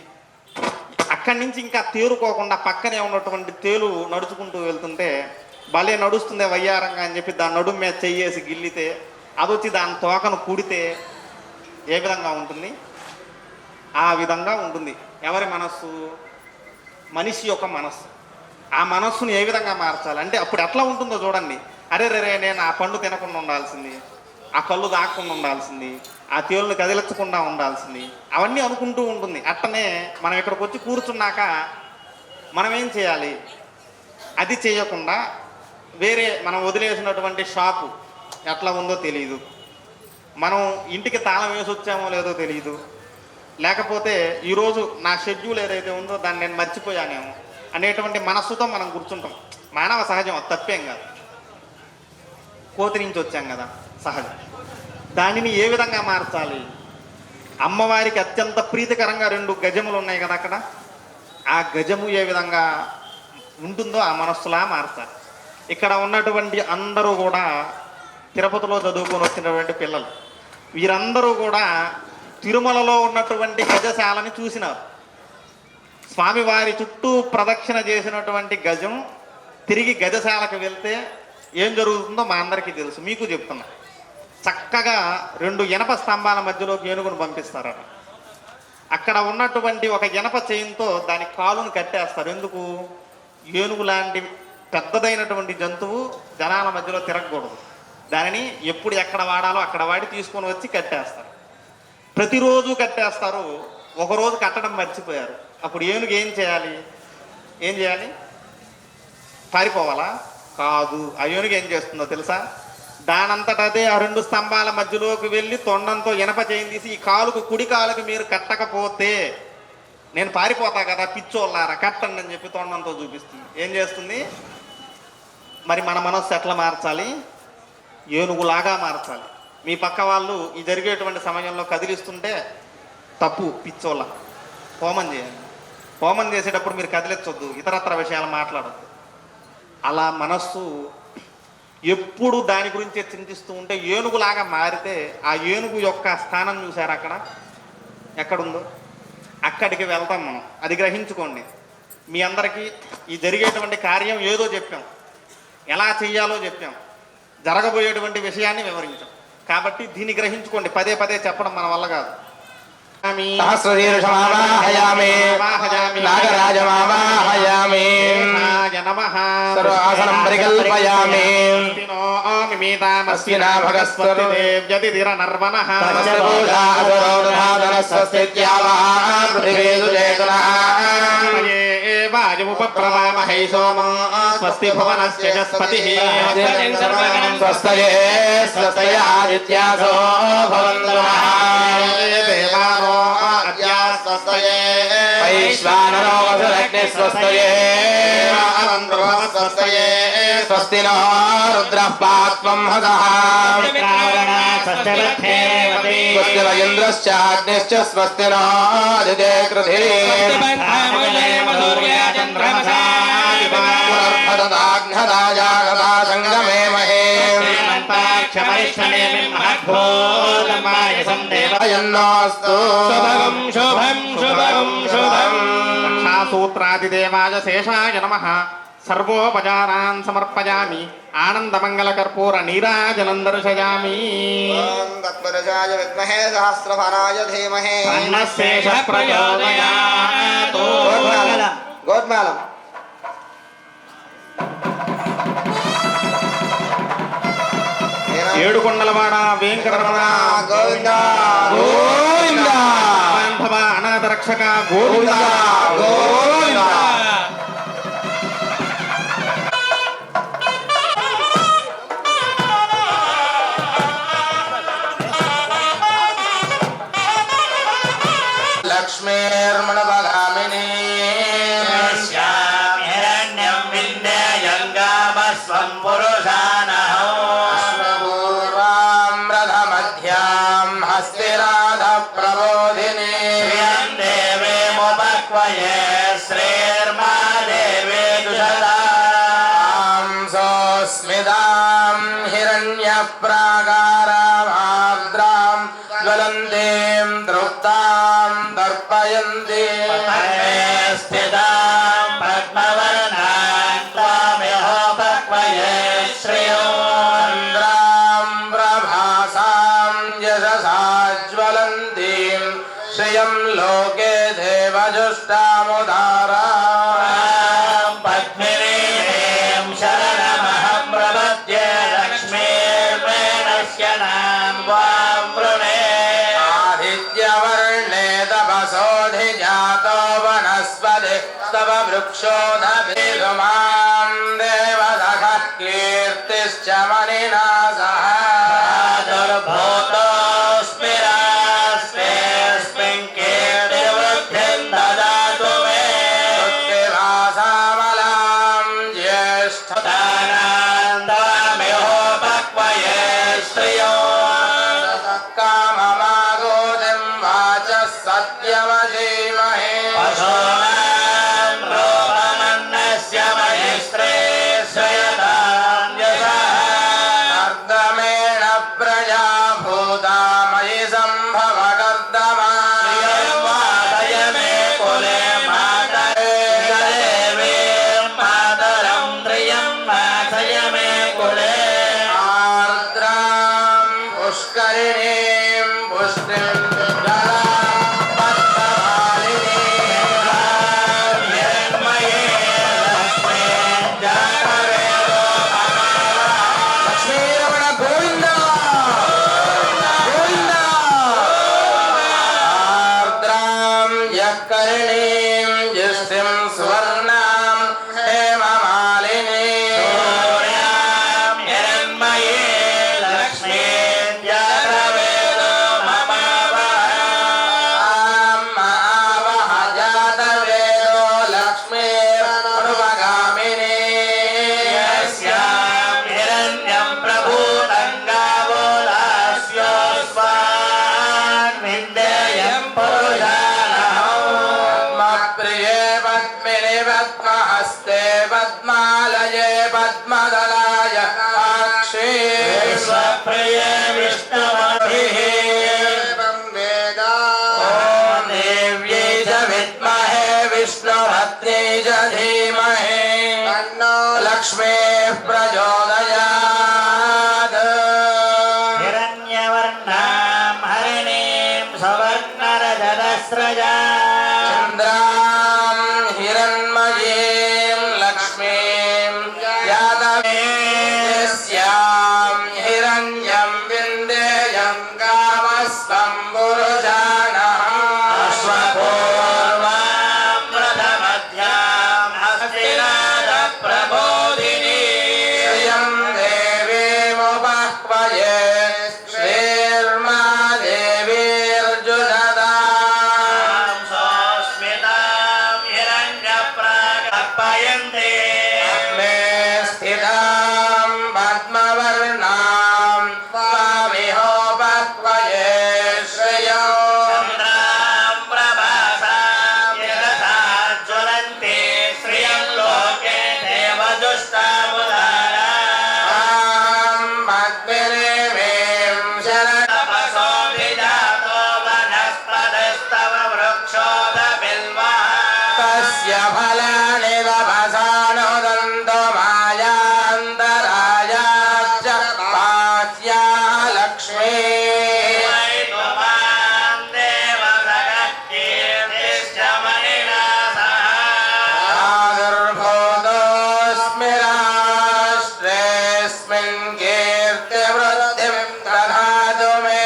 అక్కడి నుంచి ఇంకా తేరుకోకుండా పక్కనే ఉన్నటువంటి తేలు నడుచుకుంటూ వెళ్తుంటే భలే నడుస్తుంది వయ్యారంగా అని చెప్పి దాని నడుము మీద చెయ్యేసి గిల్లితే అదొచ్చి దాని తోకను కుడితే ఏ విధంగా ఉంటుంది? ఆ విధంగా ఉంటుంది. ఎవరి మనస్సు? మనిషి యొక్క మనస్సు. ఆ మనస్సును ఏ విధంగా మార్చాలి అంటే అప్పుడు ఎట్లా ఉంటుందో చూడండి. అరే రే నేను ఆ పండు తినకుండా ఉండాల్సింది, ఆ కళ్ళు దాక్కుండా ఉండాల్సింది, ఆ తేలును కదిలించకుండా ఉండాల్సింది, అవన్నీ అనుకుంటూ ఉంటుంది. అట్టనే మనం ఇక్కడికి వచ్చి కూర్చున్నాక మనం ఏం చేయాలి? అది చేయకుండా వేరే మనం వదిలేసినటువంటి షాపు ఎట్లా ఉందో తెలియదు, మనం ఇంటికి తాళం వేసి వచ్చామో లేదో తెలియదు, లేకపోతే ఈరోజు నా షెడ్యూల్ ఏదైతే ఉందో దాన్ని నేను మర్చిపోయానేమో అనేటువంటి మనస్సుతో మనం కూర్చుంటాం. మానవ సహజం, అది తప్పేం కాదు. కోతి నుంచి వచ్చాం కదా, సహజం. దానిని ఏ విధంగా మార్చాలి? అమ్మవారికి అత్యంత ప్రీతికరంగా 2 గజములు ఉన్నాయి కదా అక్కడ, ఆ గజము ఏ విధంగా ఉంటుందో ఆ మనస్సులా మార్చాలి. ఇక్కడ ఉన్నటువంటి అందరూ కూడా తిరుపతిలో చదువుకొని వచ్చినటువంటి పిల్లలు, వీరందరూ కూడా తిరుమలలో ఉన్నటువంటి గజశాలని చూసినారు. స్వామివారి చుట్టూ ప్రదక్షిణ చేసినటువంటి గజం తిరిగి గజశాలకు వెళ్తే ఏం జరుగుతుందో మా అందరికీ తెలుసు, మీకు చెప్తున్నా. చక్కగా 2 ఇనప స్తంభాల మధ్యలోకి ఏనుగును పంపిస్తారట. అక్కడ ఉన్నటువంటి ఒక ఇనప చైన్తో దాని కాలును కట్టేస్తారు. ఎందుకు? ఏనుగు లాంటి పెద్దదైనటువంటి జంతువు జనాల మధ్యలో తిరగకూడదు. దానిని ఎప్పుడు ఎక్కడ వాడాలో అక్కడ వాడి తీసుకొని వచ్చి కట్టేస్తారు. ప్రతిరోజు కట్టేస్తారు. ఒకరోజు కట్టడం మర్చిపోయారు. అప్పుడు ఏనుగు ఏం చేయాలి? పారిపోవాలా? కాదు. ఆ ఏనుగు ఏం చేస్తుందో తెలుసా? దానంతటదే ఆ 2 స్తంభాల మధ్యలోకి వెళ్ళి తొండంతో ఇనప చేయి తీసి ఈ కాలుకు, కుడి కాలుకు మీరు కట్టకపోతే నేను పారిపోతా కదా పిచ్చోళ్ళారా, కట్టండి అని చెప్పి తొండంతో చూపిస్తుంది. ఏం చేస్తుంది? మరి మన మనస్సు ఎట్లా మార్చాలి? ఏనుగులాగా మార్చాలి. మీ పక్క వాళ్ళు ఈ జరిగేటువంటి సమయంలో కదిలిస్తుంటే తప్పు, పిచ్చోళ్ళ, హోమం చేయండి. హోమం చేసేటప్పుడు మీరు కదిలించొద్దు, ఇతరత్ర విషయాలు మాట్లాడద్దు. అలా మనస్సు ఎప్పుడు దాని గురించే చింతిస్తూ ఉంటే ఏనుగులాగా మారితే ఆ ఏనుగు యొక్క స్థానం చూసారు అక్కడ ఎక్కడుందో, అక్కడికి వెళ్తాం మనం. అది గ్రహించుకోండి. మీ అందరికీ ఈ జరిగేటువంటి కార్యం ఏదో చెప్పాం, ఎలా చెయ్యాలో చెప్పాం, జరగబోయేటువంటి విషయాన్ని వివరించాం. కాబట్టి దీన్ని గ్రహించుకోండి. పదే పదే చెప్పడం మన వల్ల కాదు. సహస్రశీర్షమావాహయామి నాగరాజమావాహయామి సర్వాసనం పరికల్పయామి అస్మినా భగస్వతిర్నర్వణ వాయుముపప్రవామహై సోమో స్వస్తి భువనస్యస్పతిః స్వస్తయే స్వస్తయ ఆదిత్యాసో భవంతు దేవానో అద్యా స్వస్తయే వైశ్వానరో వసురగ్నిః స్వస్తయే స్వస్తయే స్వస్తి నో రుద్రః పాత్వం హసః స్వస్తి ఇంద్రశ్చాగ్నిశ్చ స్వస్తి నో అదితే కృధి పునర్భదదాఘ్నదాజాగదా సంగమే మహే అయన్నోస్తు శుభం శుభం శుభం శుభం సూత్రాదిదేవాయ శేషాయ నమః. సర్వోపచారాన్ సమర్పయామి. ఆనందమంగళకర్పూర నీరాజనం దర్శయామి. తత్పురుషాయ విద్మహే సహస్రఫలాయ ధీమహి అన్నశేష ప్రచోదయాత్. గోడ్మాలం ఏడుకొండలవాడ వెంకటరమణ గోవింద గోవింద బాంధవ అనాథ రక్షక గోవింద గోవింద లక్ష్మీర్మణభగామిని పూర్వాం రథమధ్యాం హస్తిరాధ ప్రబోధిని స్మిదాం హిరణ్యప్రాకారామార్ద్రాం జ్వలంతీం తృప్తాం దర్పయంతి చంద్రాం ప్రభాసాం యశసా జ్వలంతీం శ్రియం లోకే దేవజుష్టాముదారా ఆదిత్యవర్ణే తపసోధిజాతో వనస్పతి తవ వృక్షోధభిరుమాం దేవదః కీర్తిశ్చ మణినా సహ ృత్తివాసామలాం జ్యేష్ఠ కామమాగోదిం వాచ సత్యమధీమహే కర్దమేణ ప్రజా భూతా మయి సంభవ కర్దమా ఆర్ద్రాం పుష్కరిణీం పుష్టిం లక్ష్మీరమణ గోవింద గోవింద ఆర్ద్రాం యకర్ణీం జ్యేష్ఠిం సువర్ణాం హేమమాలినీ ఆవహ జాతవేదో లక్ష్మీర్మణుపగామినీ పద్మప్రియే పద్మిని పద్మహస్తే పద్మాలయే పద్మదలాయ సాక్షి విశ్వప్రియే విష్ణుమభిః వేదా ఓం దేవ్యై చ విద్మహే विष्णुपत्नी च धीमहि तन्नो लक्ष्मीः प्रचोदयात् हिरण्यवर्णां हरिणीं सुवर्णरजतस्रजां चन्द्रां हिरण्मयीं लक्ष्मीं यादवेस्यां हिरण्यं विन्देयं कामस्तं पुरुषाणः अश्वपूर्वां प्रथमध्यां हस्तिनादप्रबोधिनी श्रियं देवीमुपह्वये श्रीर्मा देवीर्जुषदाम् सोऽस्मितां हिरण्यप्रागर्पयन्ते मे स्थितां पद्मवर्णां स्वामिहोपह्वये श्रियो चन्द्रां प्रभासां यथा ज्वलन्ते श्रियं लोके देवदुष्टामुदाराम् पद्मिनीं शरण तपसोऽभिजातो वनस्पतिस्तव वृक्षोदबिल्वः तस्य फलानि तपसानुदन्तो मायान्तरायाश्च बाह्या लक्ष्मी त्वमां देवसखः कीर्तिश्च मणिना सह आविर्भूतोऽस्मि राष्ट्रेऽस्मिन् कीर्तिवृद्धिं ददातु मे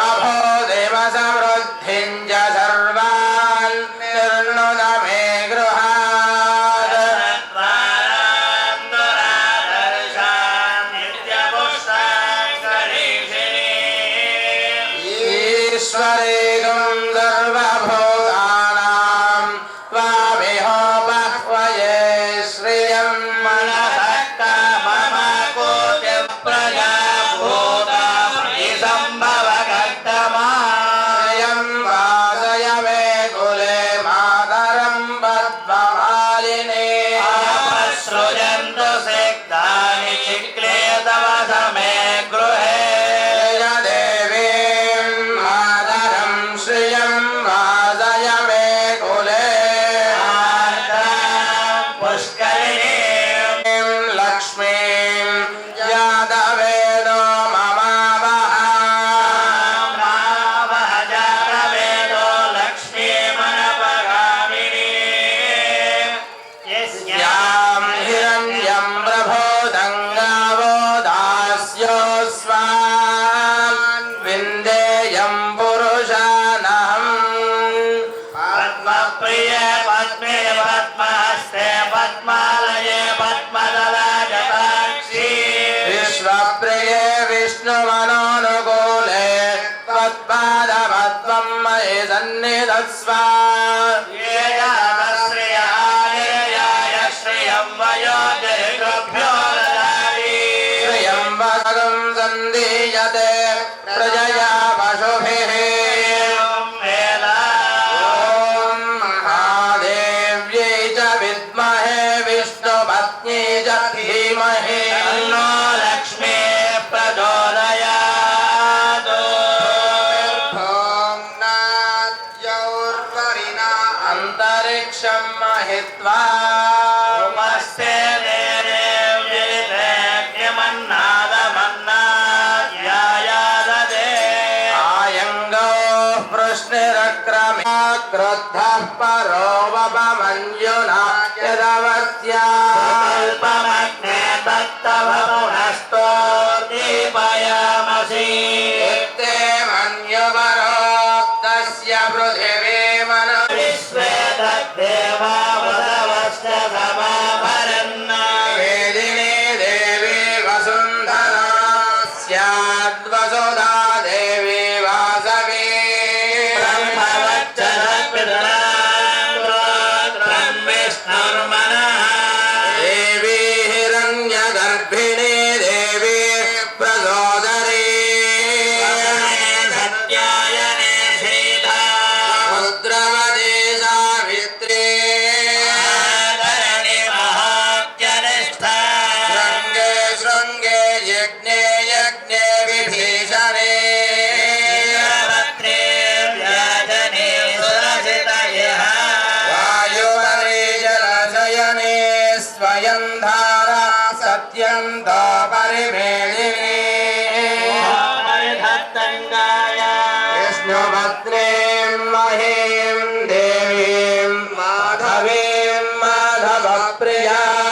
अभूदेव समृद्धिं च सर्वान् निर्णुद मे गृहात् ईश्वरेकं सर्वभूतानां त्वामिहोपह्वये श्रियं श्रियं वासय मे कुले मातरं पद्ममालिनी सृजन्तु सिक्तानि चिक्ले तव समे गृहे देवीं मातरं श्रियं वासय मे कुले पुष्करिणीं लक्ष्मीं यादवेदो ममावः रामहजारवेदो लक्ष्मीमनपगामिनी यां हिरण्यं प्रभोदङ्गावो दास्योऽस्मान् विन्देयं पुरुषानहम् पद्मप्रिये पद्मे पद्महस्ते पद्मालये पद्मदलाजटाक्षी विश्वप्रिये विष्णुमनोनुकूले त्वत्पादपद्मं मयि सन्निधत्स्व श्रेयाय श्रियं वयो दीर्घभ्यो ददामि श्रियं वसगं सन्दीयते प्रजया पशुभिः ॐ महादेव्यै च विद्महे विष्णुपत्नी च धीमहि तन्नो लक्ष्मी प्रचोदयात् अन्तरिक्षं महित्वा नमस्ते देव्यमन्नादमन्नाद्यायाददे आयङ्गौ प्रश्निरक्रमे क्रुद्धः परो वपमञ्जुना यदवस्या कल्पमग्ने दत्तव पुनस्तोर्दीपयामसि ते मन्युपरोक्तस्य पृथिवी मन विश्वे तद्देवावसवश्च समाभरन् वेदिनी देवी वसुन्धरा स्याद्वसुधा देवी वासवी ब्रह्मवच्चरपितरां विष्णुर्मनः देवी हिरण्यगर्भिणी देवी प्रसोदरी सत्यायने श्रीधा रुद्रवती सावित्री धरणि महात्यनिष्ठा शृङ्गे शृङ्गे यज्ञे यज्ञे महीं देवीं माधवीं माधवप्रियां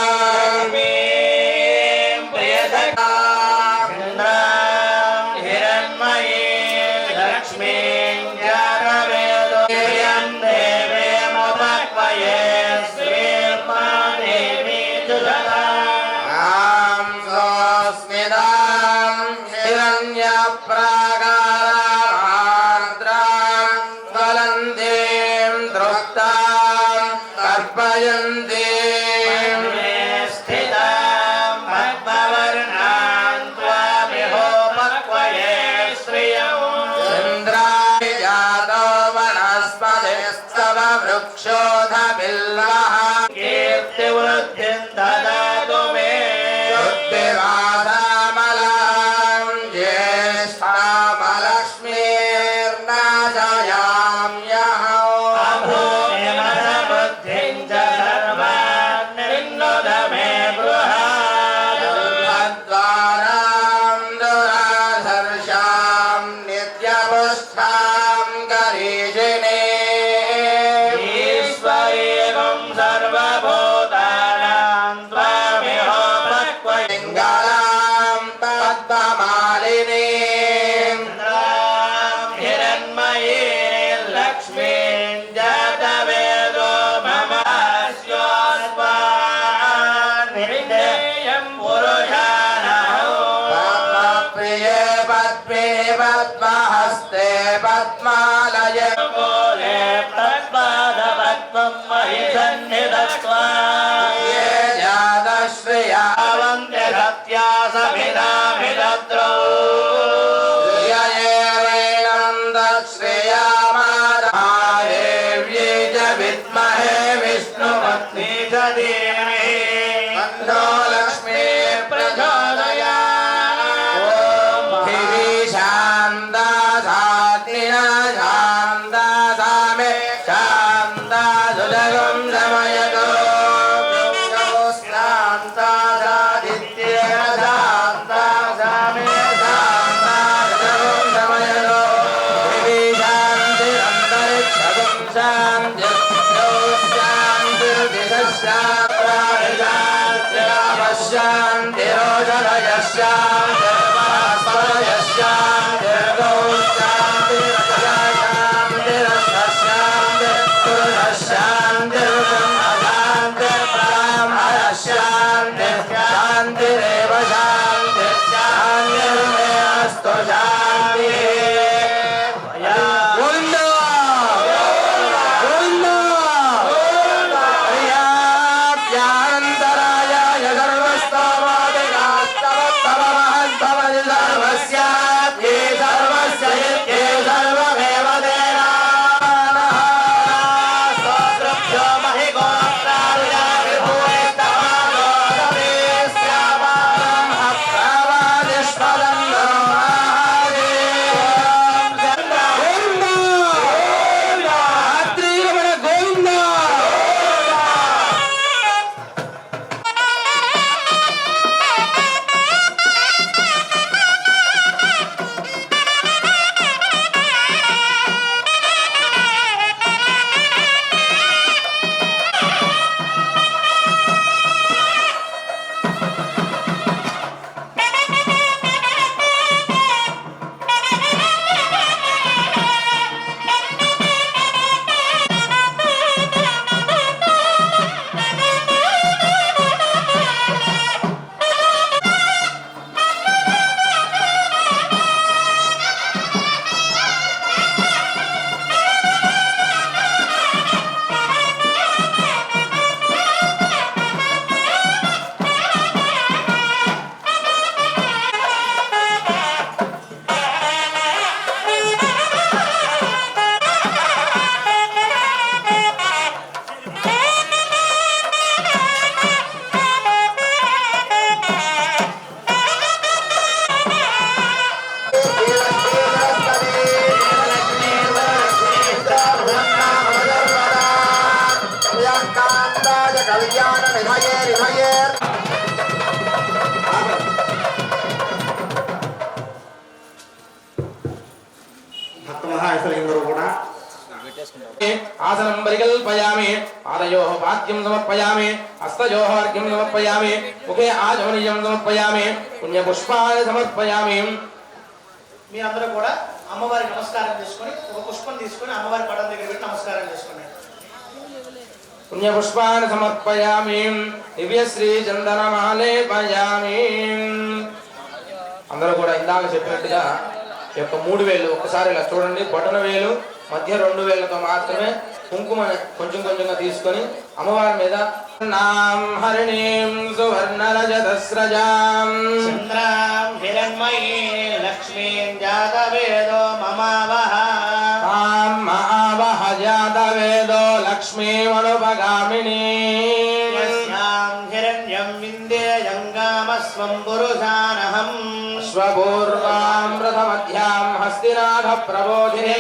ఆసనం పరికల్పయామి పాదయోః పాద్యం సమర్పయామి హస్తయోః అర్ఘ్యం సమర్పయామి ముఖే ఆచమనీయం సమర్పయామి పుణ్యపుష్పాన్ని సమర్పయామి. మీ అందరూ కూడా అమ్మవారి నమస్కారం చేసుకొని ఒక పుష్పం తీసుకొని అమ్మవారి పటం దగ్గర పెట్టి నమస్కారం చేసుకోండి. పుణ్యపుష్పాన్ని సమర్పయామి దివ్యశ్రీ చందనమాలేపయామి. అందరూ కూడా ఇందాక చెప్పినట్టుగా ఈ యొక్క 3 వేలు ఒకసారి ఇలా చూడండి. బొటన వేలు మధ్య 2 వేలతో మాత్రమే కుంకుమ కొంచెం కొంచెంగా తీసుకొని అమ్మవారి మీద నాం హరిణీం సువర్ణరజతస్రజాం చంద్రాం హిరణ్మయీ లక్ష్మీం జాతవేదో మమావహ తాం మహావహ జాతవేదో లక్ష్మీమనుపగామినీ యస్యాం హిరణ్యం విందేయం గామస్వం పురుషానహం స్వపూర్వాం రథమధ్యాం హస్తినాథ ప్రబోధినీ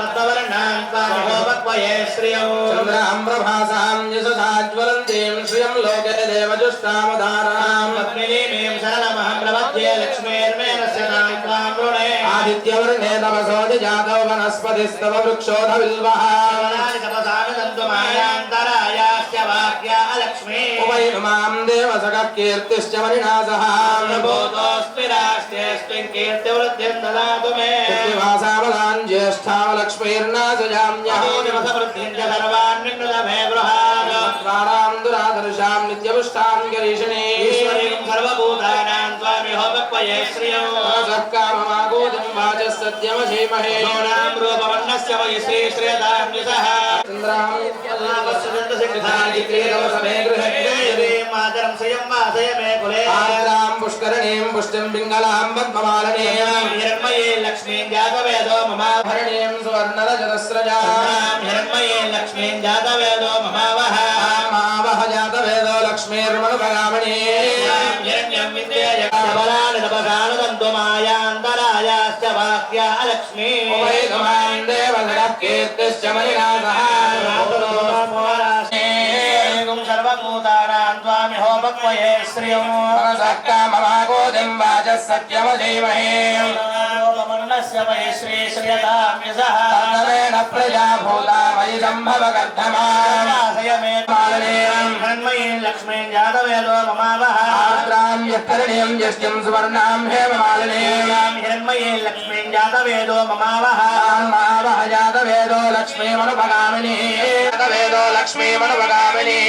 పద్మవర్ణాం త్వామిహోపక్వయే శ్రియం చంద్రాం ప్రభాసాం యశసాజ్వలంతీం శ్రియం లోకే దేవజుష్టామధారాం పద్మినీమీం శరణమహం ప్రపద్యే లక్ష్మీర్మేనస్య నాం త్వాం వృణే ఆదిత్యవర్ణే తపసోది జాతో వనస్పతిస్తవ వృక్షోధ విల్వః వనాని తపసామి తంతుమాయాంతరాయాస్య వాక్యా లక్ష్మీ ఉపైనుమాం దేవసగ కీర్తిశ్చ మణినాసః భూతోస్మిరాస్तेऽस्मिन् कीर्तिवृद्धिं ददातु मे వాసామలాన్ జ్యేష్ఠావ లక్ష్మీర్నాసజామ్యః दिवसवृद्धिं च सर्वान् निन्नुत मे गृहात् ద్వారాం దురాదర్శాం నిత్యపుష్టాం గరీషిణీ ईश्वरीं सर्वभूतानां त्वामिहोपक्वये श्रियं కామమాగోదిం వాచः సత్యమధీమహే सोनां रूपवर्णस्य वै श्रीश्रियतां निसः చంద్రాం मातरं स्वयं वासय मे कुले ఆర్ద్రాం పుష్కరణీం పుష్టిం పింగళాం పద్మమాలనీం हिरण्मये लक्ष्मीं जातवेदो హరిణీం సువర్ణరజతస్రజాం हिरण्मये लक्ष्मीं जातवेदो ममावह మావహ జాతవేదో లక్ష్మీర్మనుపగామినీ हिरण्यं विद्येयबलानि तपसानुदन्तु मायान्तरायाश्च वाक्या लक्ष्मी ఉపైనుమాం దేవసగ కీర్తిశ్చ మణినాసః सर्वभूतानां त्वामिहोपक्वये श्रियं కామమాగోదిం వాచः సత్యమధీమహే रूपवर्णस्य वै श्रीश्रियतां यशः తన్నేన ప్రజా భూతా మయి సంభవ కర్ధమాం वासय मे మాలనీయం हिरण्मयीं लक्ष्मीं जातवेदो ममावह ఆర్ద్రాం యఃకరణీయం యష్టిం సువర్ణాం హేమమాలినీం हिरण्मयीं लक्ष्मीं जातवेदो ममावह మావహ జాతవేదో లక్ష్మీమనుపగామినీ జాతవేదో లక్ష్మీమనుపగామినీ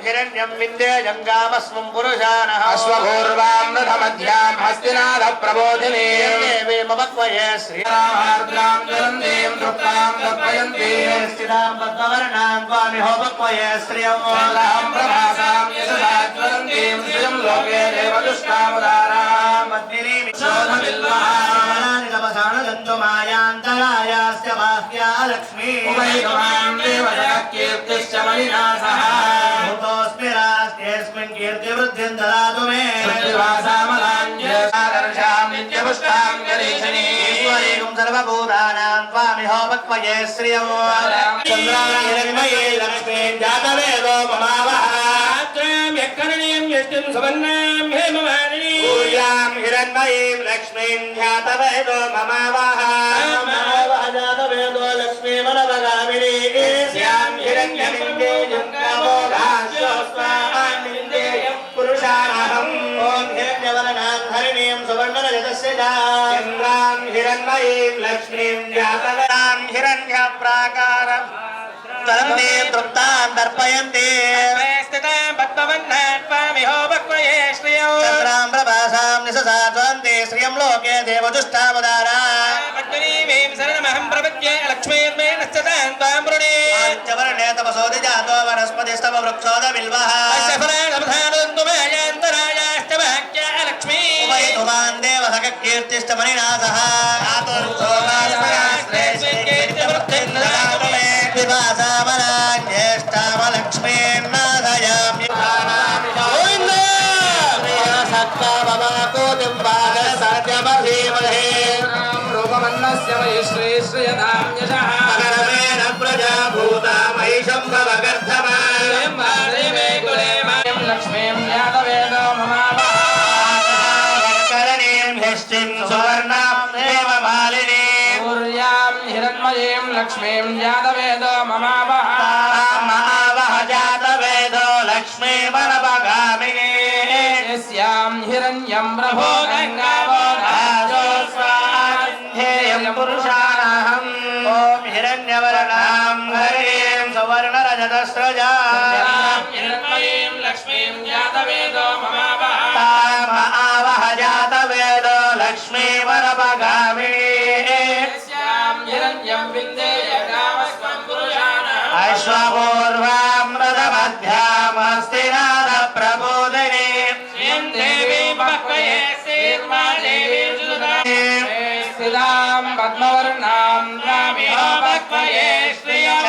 हिरण्यं विद्येयं गामस्वं पुरुषानः అశ్వపూర్వాం రథమధ్యాం హస్తినాథ ప్రబోధినీం देवीमपक्वये श्रियं ఆర్ద్రాం జ్వలంతీం తృప్తాం తర్పయంతీం स्थितां पद्मवर्णां त्वामिहोपक्वये श्रियं చంద్రాం ప్రభాసాం యశసాజ్వలంతీం శ్రియం లోకే దేవదుష్టాముదారాం तपसानुदन्तुमायान्तरायाश्च वाक्या लक्ष्मी ఉపైనుమాం దేవసగ కీర్తిశ్చ మణినాసః भूतोऽस्मिरास्तेऽस्मिन् कीर्तिवृद्धिं ददातु मे వాసామలాం జ్యేష్ఠాదర్శాం నిత్యపుష్టాం గరీషిణీ ईश्वरीं सर्वभूतानां त्वामिहोपक्वये श्रियं चन्द्राहिरण्मये लक्ष्मीं जातवेदो ममावह पूर्यां हिरण्मयीं लक्ष्मीं जातवेदो ममावह जातवेदो लक्ष्मीमनवगामिनी स्यां हिरण्यमिन्देयं कामोघास्योस्मान्निन्देयं पुरुषानहम् ॐ हिरण्यवर्णां हरिणीं सुवर्णरजतस्य चन्द्रां हिरण्मयीं लक्ष्मीं जातवेदां हिरण्यप्राकारम् तरन्ति तृप्तां दर्पयन्ति चन्द्रां प्रभासां निशसात्वन्ति श्रियं लोके देवदुष्टावदारा पञ्चवर्णे तपसोदि जातो वनस्पतिस्तव वृक्षोद बिल्वः उपैतुमान् देवसख कीर्तिश्च मणिनाथः ज्येष्ठामलक्ष्मीर्नाथयामि రూపమన్నస్య వై శ్రీశ్రియతాం యశః మకరమేణ ప్రజాభూతా మహిషంభవగర్ధమానం లక్ష్మీం జాతవేదో మమావహ కరణీం హృష్టిం సువర్ణాం దేవమాలినీం పూర్యాం హిరణ్మయీ हिरण्मयीं लक्ष्मीं जातवेदो ममावह महावह जातवेदो लक्ष्मी वरपगामिनी यस्यां हिरण्यं प्रभो गङ्गावोधाजोऽस्वान्ध्येयं पुरुषाणाहम् ॐ हिरण्यवर्णां हरिं सुवर्णरजतस्रजां हिरण्मयीं लक्ष्मीं जातवेदो ममावह महावह जातवेदो लक्ष्मी वरपगामिनी यस्यां हिरण्यं विन्देय गावस्त्वं पुरुषाणाम् अश्वपूर्वामृतमध्यामस्तिनाद प्रबोधिनी श्रियं देवीं बह्वये श्रीर्मा देवी स्थितां पद्मवर्णां रामिहो बह्वये श्रियं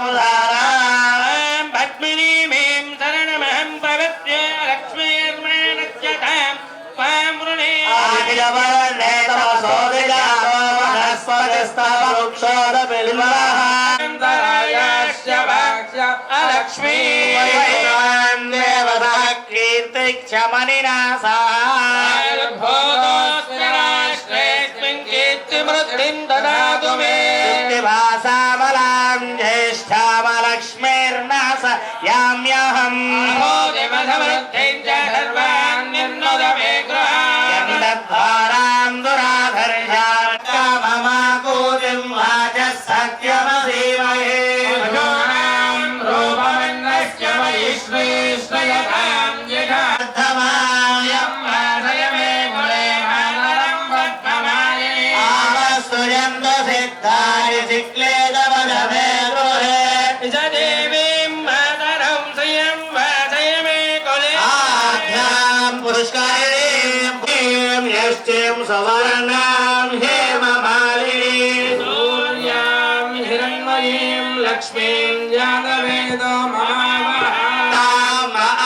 मुदारां पद्मिनीमीं शरणमहं प्रपद्ये लक्ष्मीर्मेणस्यतां त्वां वृणे आदिजवर्णे तमसोदिजातो वनस्पतिस्तवृक्षोदबिल्वाः अन्तरायाश्च वाक्ष्य अलक्ष्मी वैष्णवान् देवतः कीर्तिक्षमनिनासा भोगोऽस्मिन् कीर्तिमृद्धिं ददातु मे भासामलां ज्येष्ठामलक्ष्मीर्नास याम्यहम् भोगिमधमृद्धिं च सर्वान् निर्णोद मे गृहान् यन्दद्वारां दुराधर्षान् काममाकूतिं वाचः सत्यमधीमहे भजोनां रूपमन्नस्य मयि श्रीश्रयतां धमायं वासय मे कुले मातरं पद्ममालिनी आमस्तुयन्तु सिद्धानि सिक्लेदवदमे गृहे च देवीं मातरं श्रियं वासय मे कुले आध्यां पुष्करिणीं यष्टिं सुवर्णां हेममालिनीं सूर्यां हिरण्मयीं लक्ष्मीं जातवेदो ममावह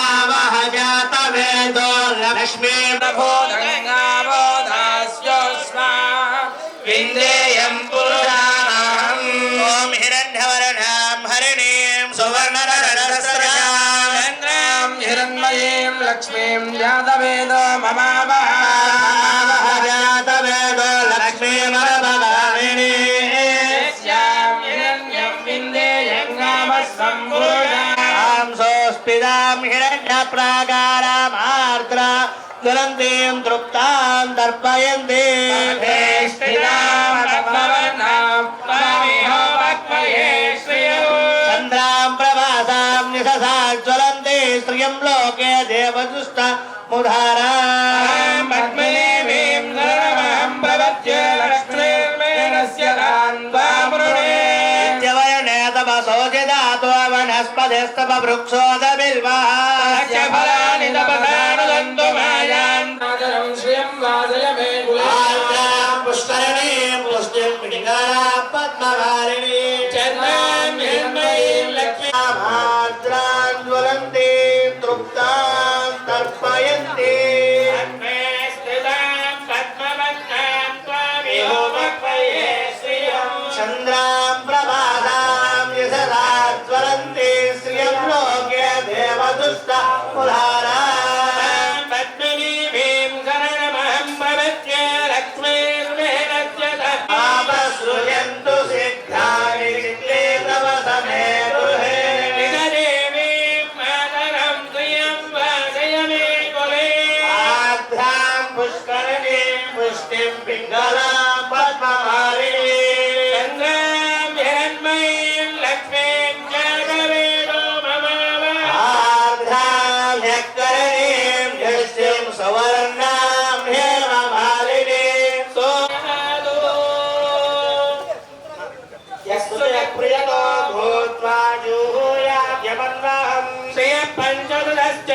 आवह जातवेदो लक्ष्मीं गङ्गावोधास्योऽस्मा विन्देयं पुरुषाणाम् ॐ हिरण्यवर्णां हरिणीं सुवर्णरजतस्रजां चन्द्रां हिरण्मयीं लक्ष्मीं जातवेदो ममावह आवह जातवेदो लक्ष्मीमरभगामिनी यस्यां हिरण्यं विन्देयं गावस्वं पुरुषाणाम् आं सोऽस्पिदां हिरण्यप्राकारामार्द्रा ज्वलन्तीं तृप्तां तर्पयन्ति स्थितां पद्मवर्णां त्वामिहो बह्वये श्रियौ चन्द्रां प्रभासां निशसा ज्वलन्ति स्त्रियं लोके देवदुष्ट मुधारां पद्मिनीं शरणमहं प्रपद्ये लक्ष्मीर्मेणस्य तां त्वां वृणे नित्यवर्णे तव सोऽजिदातो वनस्पतिस्तव वृक्षोदबिल्वः तस्य फलानि तपसानुदन्तु मायान् मातरं श्रियं वासय मे कुले आर्द्रां पुष्करिणीं पुष्टिं पिङ्गलां पद्मवारिणीं चन्द्रां हिरण्मयीं लक्ष्मीं आर्द्रां ज्वलन्तीं तृप्तां तर्पयन्ति तन्मे स्थितां पद्मवर्णां त्वामिहो बह्वये श्रियं चन्द्रां प्रभासां यशसा ज्वलन्ति श्रियं लोके देवदुष्ट मुधारां पद्मिनीं शरणमहं प्रपद्ये लक्ष्मीर्मेणस्य तां आपसृजन्तु सिद्धानि सिद्धे तव समे गृहे देवीं मातरं श्रियं वासय मे कुले आर्द्रां पुष्करिणीं पुष्टिं पिङ्गलां पद्ममालिनीं चन्द्रां हिरण्मयीं लक्ष्मीं जातवेदो ममावह आर्द्रां ह्यकरणीं यष्टिं सुवर्णां हेममालिनीं यस्तु यत्प्रियतो भूत्वा जुहूयाद्यमन्वहम् श्रियपञ्चदशश्च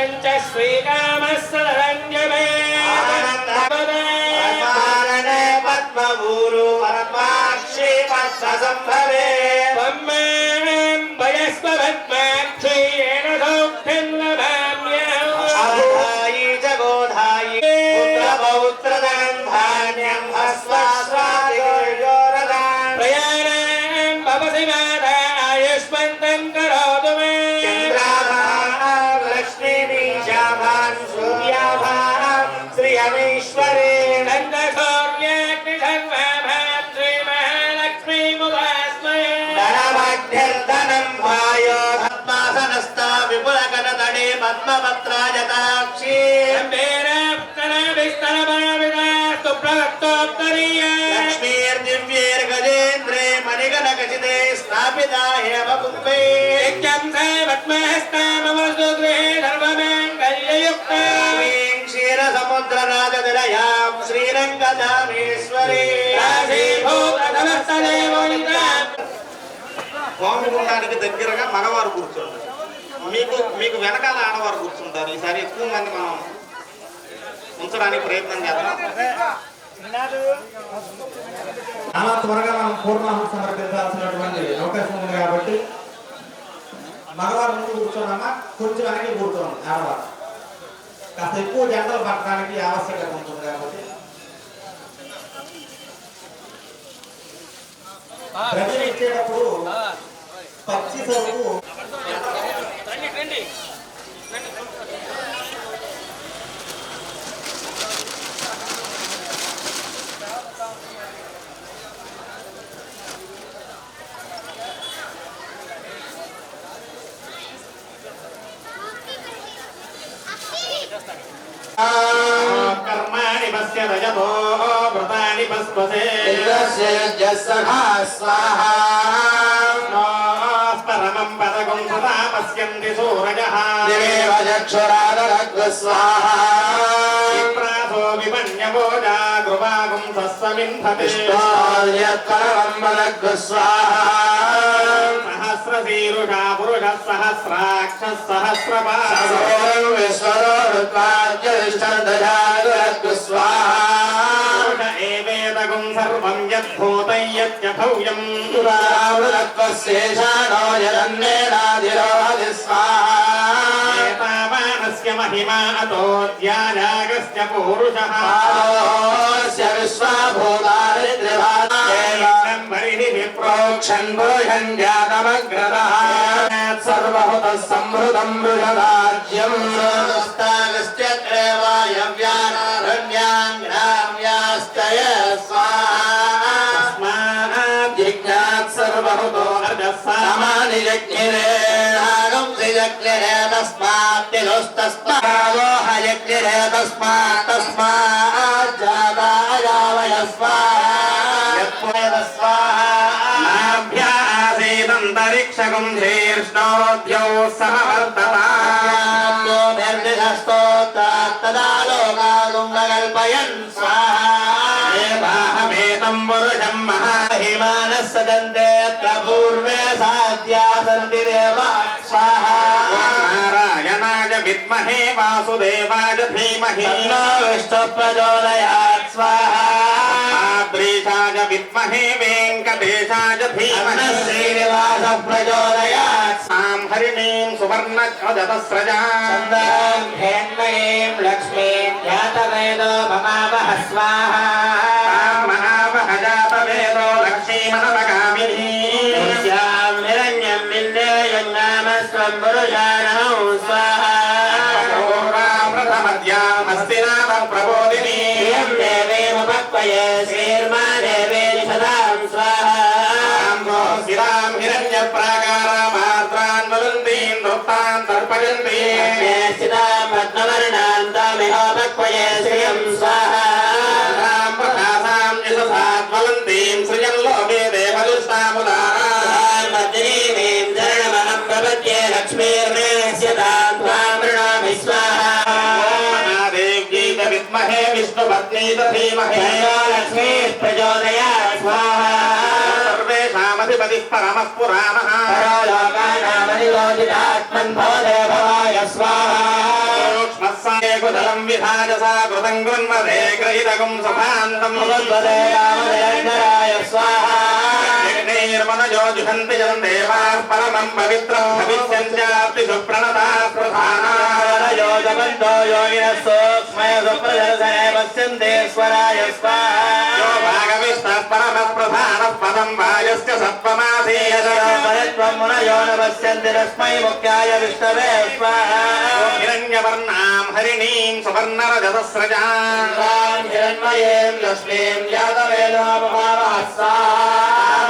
श्रीकामः सदरञ्जमे परमानने पद्मभूरो परमाक्षी पद्मसम्भवे त्वं वयस्वभद्माक्षीयेन सौख्यं लभाम्यहम् अभूधायी च गोधायी पुत्रपौत्रधनं धान्यं हस्वास्वादियोरदान् प्रयाणां भवसि माता आयुष्मन्तं करोतु मे चन्द्राभां लक्ष्मीमीशाभां सूर्याभां श्रियमीश्वरी नन्दशौर्याग्निशर्वाभां श्रीमहालक्ष्मीमुपास పద్మపత్రాజతాక్షి లక్ష్మీర్దివ్యేర్గజేంద్రే మణిగణగజితే స్థాపితా హేమ కుంభే క్షీరసముద్రరాజనిలయాం శ్రీరంగధామేశ్వరీ హోమగుండానికి దగ్గరగా మగవారు కూర్చోండి. మీకు వెనకాల ఆడవారు కూర్చుంటారు. ఈసారి ఎక్కువ మంది మనం ఉంచడానికి ప్రయత్నం చేద్దాం. చాలా త్వరగా మనం పూర్ణాహం సమర్పించాల్సినటువంటి అవకాశం ఉంది కాబట్టి మగవారు ముందు కూర్చోనమ్మా, కొంచెం వెనక్కి కూర్చోండి. ఆడవారు కాస్త ఎక్కువ జంటలు పట్టడానికి ఆవశ్యకత ఉంటుంది కాబట్టి ప్రజలు ఇచ్చేటప్పుడు పచ్చి సరుకు కర్మాణి పశ్య రజతో వ్రతాని పస్పసే స్వాహా పరమం పదకం సదా పశ్యంతి సూరజః దేవ చక్షురాదరగ్స్వాహా ప్రాసో విపణ్యవో జాగృవాగుం సస్వమింధతే స్వాహా సహస్రశీరుషా పురుషः సహస్రాక్షः సహస్రపాదః పురుష ఏవేదగుం సర్వం యద్భూతం యద్యథౌయం ఏతావానస్య మహిమా అతోద్యాయాగస్య పూరుషः ప్రోక్షన్ భూషణ్ జాతమగ్రతః సర్వహుతః సంహృతం మృషరాజ్యం జిజ్ఞాత్ సర్వహుతో సమాని యజ్ఞిరే తస్మాత్ జాతాయావయ నాభ్యాసీదంతరిక్షకం శీర్ష్ణోద్యౌ సమవర్తతాలోకాగుంగల్పయన్ స్వాహేతం పురుషం మహాహిమానః సదంతే పూర్వే సాధ్యా సంతి దేవ స్వాహా నారాయణాయ విద్మహే వాసుదేవాయ ధీమహి విష్ణు ప్రచోదయాత్ స్వాహా ఆద్రీషాయ విద్మహే వెంకటేశాయ ధీమహి శ్రీనివాస ప్రచోదయాత్ సాం హరిణీం సువర్ణజతస్రజా ేన్మయీం లక్ష్మీం ధ్యాతవేదో మమావహ స్వాహా మహావహజాతవేదో లక్ష్మీమనవగామినీ నిరంజం విందేయం నామ స్వం పురుషాణం స్వాహా ప్రథమద్యామస్తి నామ ప్రబోధిని దేవేముపక్వయే శ్రీర్మా దేవేని సదాం స్వాహా శిరాం హిరణ్య ప్రాకారామార్ద్రాన్ వదంతీం నృత్తాన్ తర్పయంతి పద్మవర్ణాంతమిహోపక్వయే శ్రియం స్వాహా ప్రకాశాం యశసాద్వలంతీం సృజన్ లోకే దేవదుష్టాముదారాన్ మద్రీమీం చరణమహం ప్రపద్యే లక్ష్మీర్మేస్యతాం త్వాం ప్రణామి స్వాహా మహాదేవ్యైక విద్మహే విష్ణుపత్నీత ధీమహి లక్ష్మీ ప్రచోదయాత్ స్వాహా సర్వేషామధిపతిః పరమః పురాణः పరోలోకానామనిలోకితాత్మన్ భవదే భవాయ స్వాహా సూక్ష్మస్సాయేకుదలం విధాయ సా కృతం కృన్మదే గ్రహీతకం సుఖాంతం భగవదే కామదయంకరాయ స్వాహా యజ్ఞైర్మనజో జుహంతి జం దేవాః పరమం పవిత్రం భవిష్యంత్యాప్తిషు ప్రణతాః ప్రధానాః యోగమంతో యోగినః సూక్ష్మయ సుప్రదర్శనే పశ్యంతేశ్వరాయ స్వాహా యో భాగవిష్టః పరమః ప్రధానః పదం వాయస్య సత్వమాధీయత పరత్వం మునయో న పశ్యంతి తస్మై ముఖ్యాయ విష్ణవే స్వాహా హిరణ్యవర్ణాం హరిణీం సువర్ణరజతస్రజాం హిరణ్మయీం లక్ష్మీం జాతవేదో మహావహ స్వాహా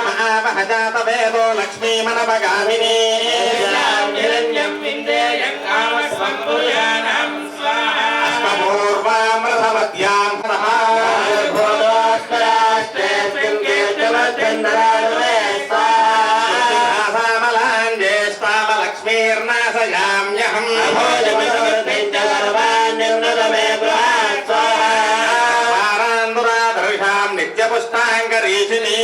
మహావహజాతవేదో లక్ష్మీమనవగామినీ హిరణ్యం విందేయం కామ స్వాహా पुरुषाणां स्वाहा अष्टपूर्वामृतमद्यां नमः नित्यपुष्टाङ्गरीषिणी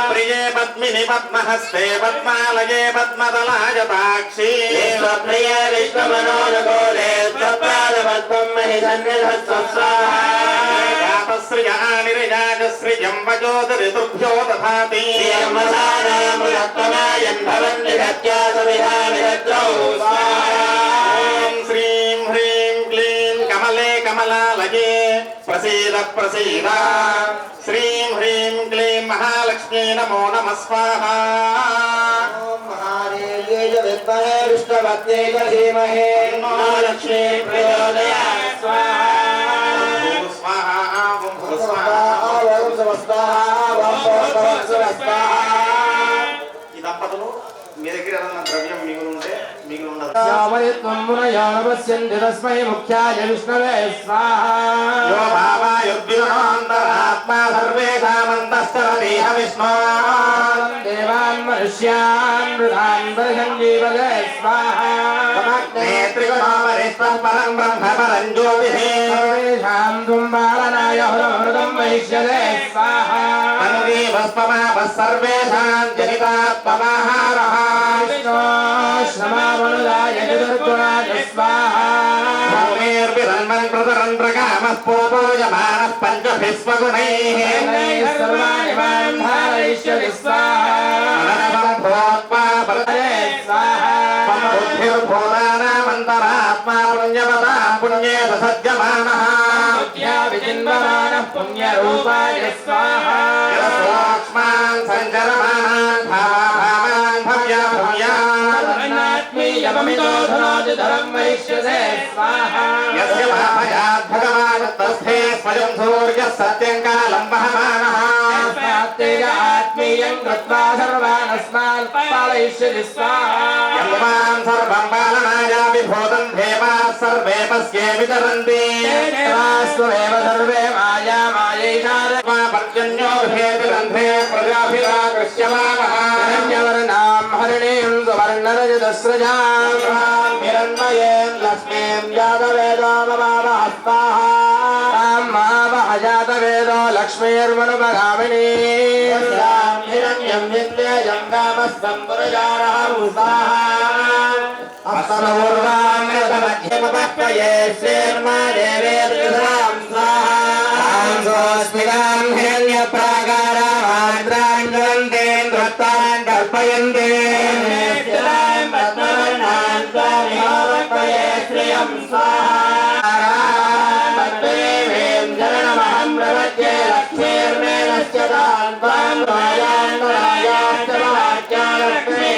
प्रिये पद्मिनि पद्महस्ते पद्मालये पद्मदलायताक्षी प्रिय विश्वमनोनुकूले स्वपादपद्मं महि श्रियं वजोदरितुभ्यो दधाति श्रीं ह्रीं क्लीं कमले कमलालये प्रसीद प्रसीद श्रीं ह्रीं क्लीं महालक्ष्मी नमो नमः स्वाहा विद्महे विष्णुपत्नी च धीमहि लक्ष्मी प्रचोदयात् स्वाहा ఈ దంపతులు మీ దగ్గర ఏదన్నా ద్రవ్యం మిగులు ఉంటే మిగులు ఉండదు तस्मै मुख्याय विष्णवे स्वाहा यो भावायुर्विगुणोऽन्तरात्मा सर्वेषामन्तश्चरदेह विष्णो देवान् मनुष्यान् मृगान् बर्हञ्जीवगे स्वाहा नेत्रिगुणोपरिष्टं परं ब्रह्म परं ज्योतिः सर्वेषां तुम्बालनाय हृदमृतं वैश्यते स्वाहा अनुदेवस्पमापः सर्वेषां जनितात्ममाहारः श्रमावनुदाय चतुर्गुणाय स्वाहा भूमेर्विरन्मन् प्रतरन् प्रकामः पूजमानः पञ्चभिस्वगुणैः सर्वाणि मां धारयिष्यति स्वाहा बुद्धिर्भूतानामन्तरात्मा पुण्यवतां पुण्ये सज्जमानः विचिन्वमानः पुण्यरूपाय स्वाहा सूक्ष्मान् सञ्चरमाणान् भावान् भव्यात्मीयममितो धनोति धनं वैश्यते स्वाहा यस्य भाभयात् भगवान् तस्थे स्वयं सूर्यः सत्यं कालं वहमानः तेज आत्मीयं कृत्वा सर्वान् अस्मान् पालयिष्यति स्वाहा यन्वान् सर्वं पालनाय विभूतं देवाः सर्वे पश्ये वितरन्ति स्वमेव सर्वे माया मायैषादमा पर्जन्यो भेदिरन्ध्रे प्रजाभिराकृष्यमाणः हिरण्यवर्णां हरिणीं सुवर्णरजतस्रजां हिरण्मयेन लक्ष्मीं जातवेदो ममावः स्वाहा जातवेदो लक्ष्मीर्मनुपगामिनी हिरण्यं विद्येयं कामस्तं पुरुषाणः स्वाहा श्रीर्मा देवेर्युधां स्वाहा हिरण्यप्राकारान् ज्वलन्तेन्द्रत्तान् कल्पयन्ते श्रियं स्वाहा शरणमहं प्रपद्ये लक्ष्मीर्मेणस्य तान् त्वां राजान्तरायाश्च महात्यालक्ष्मी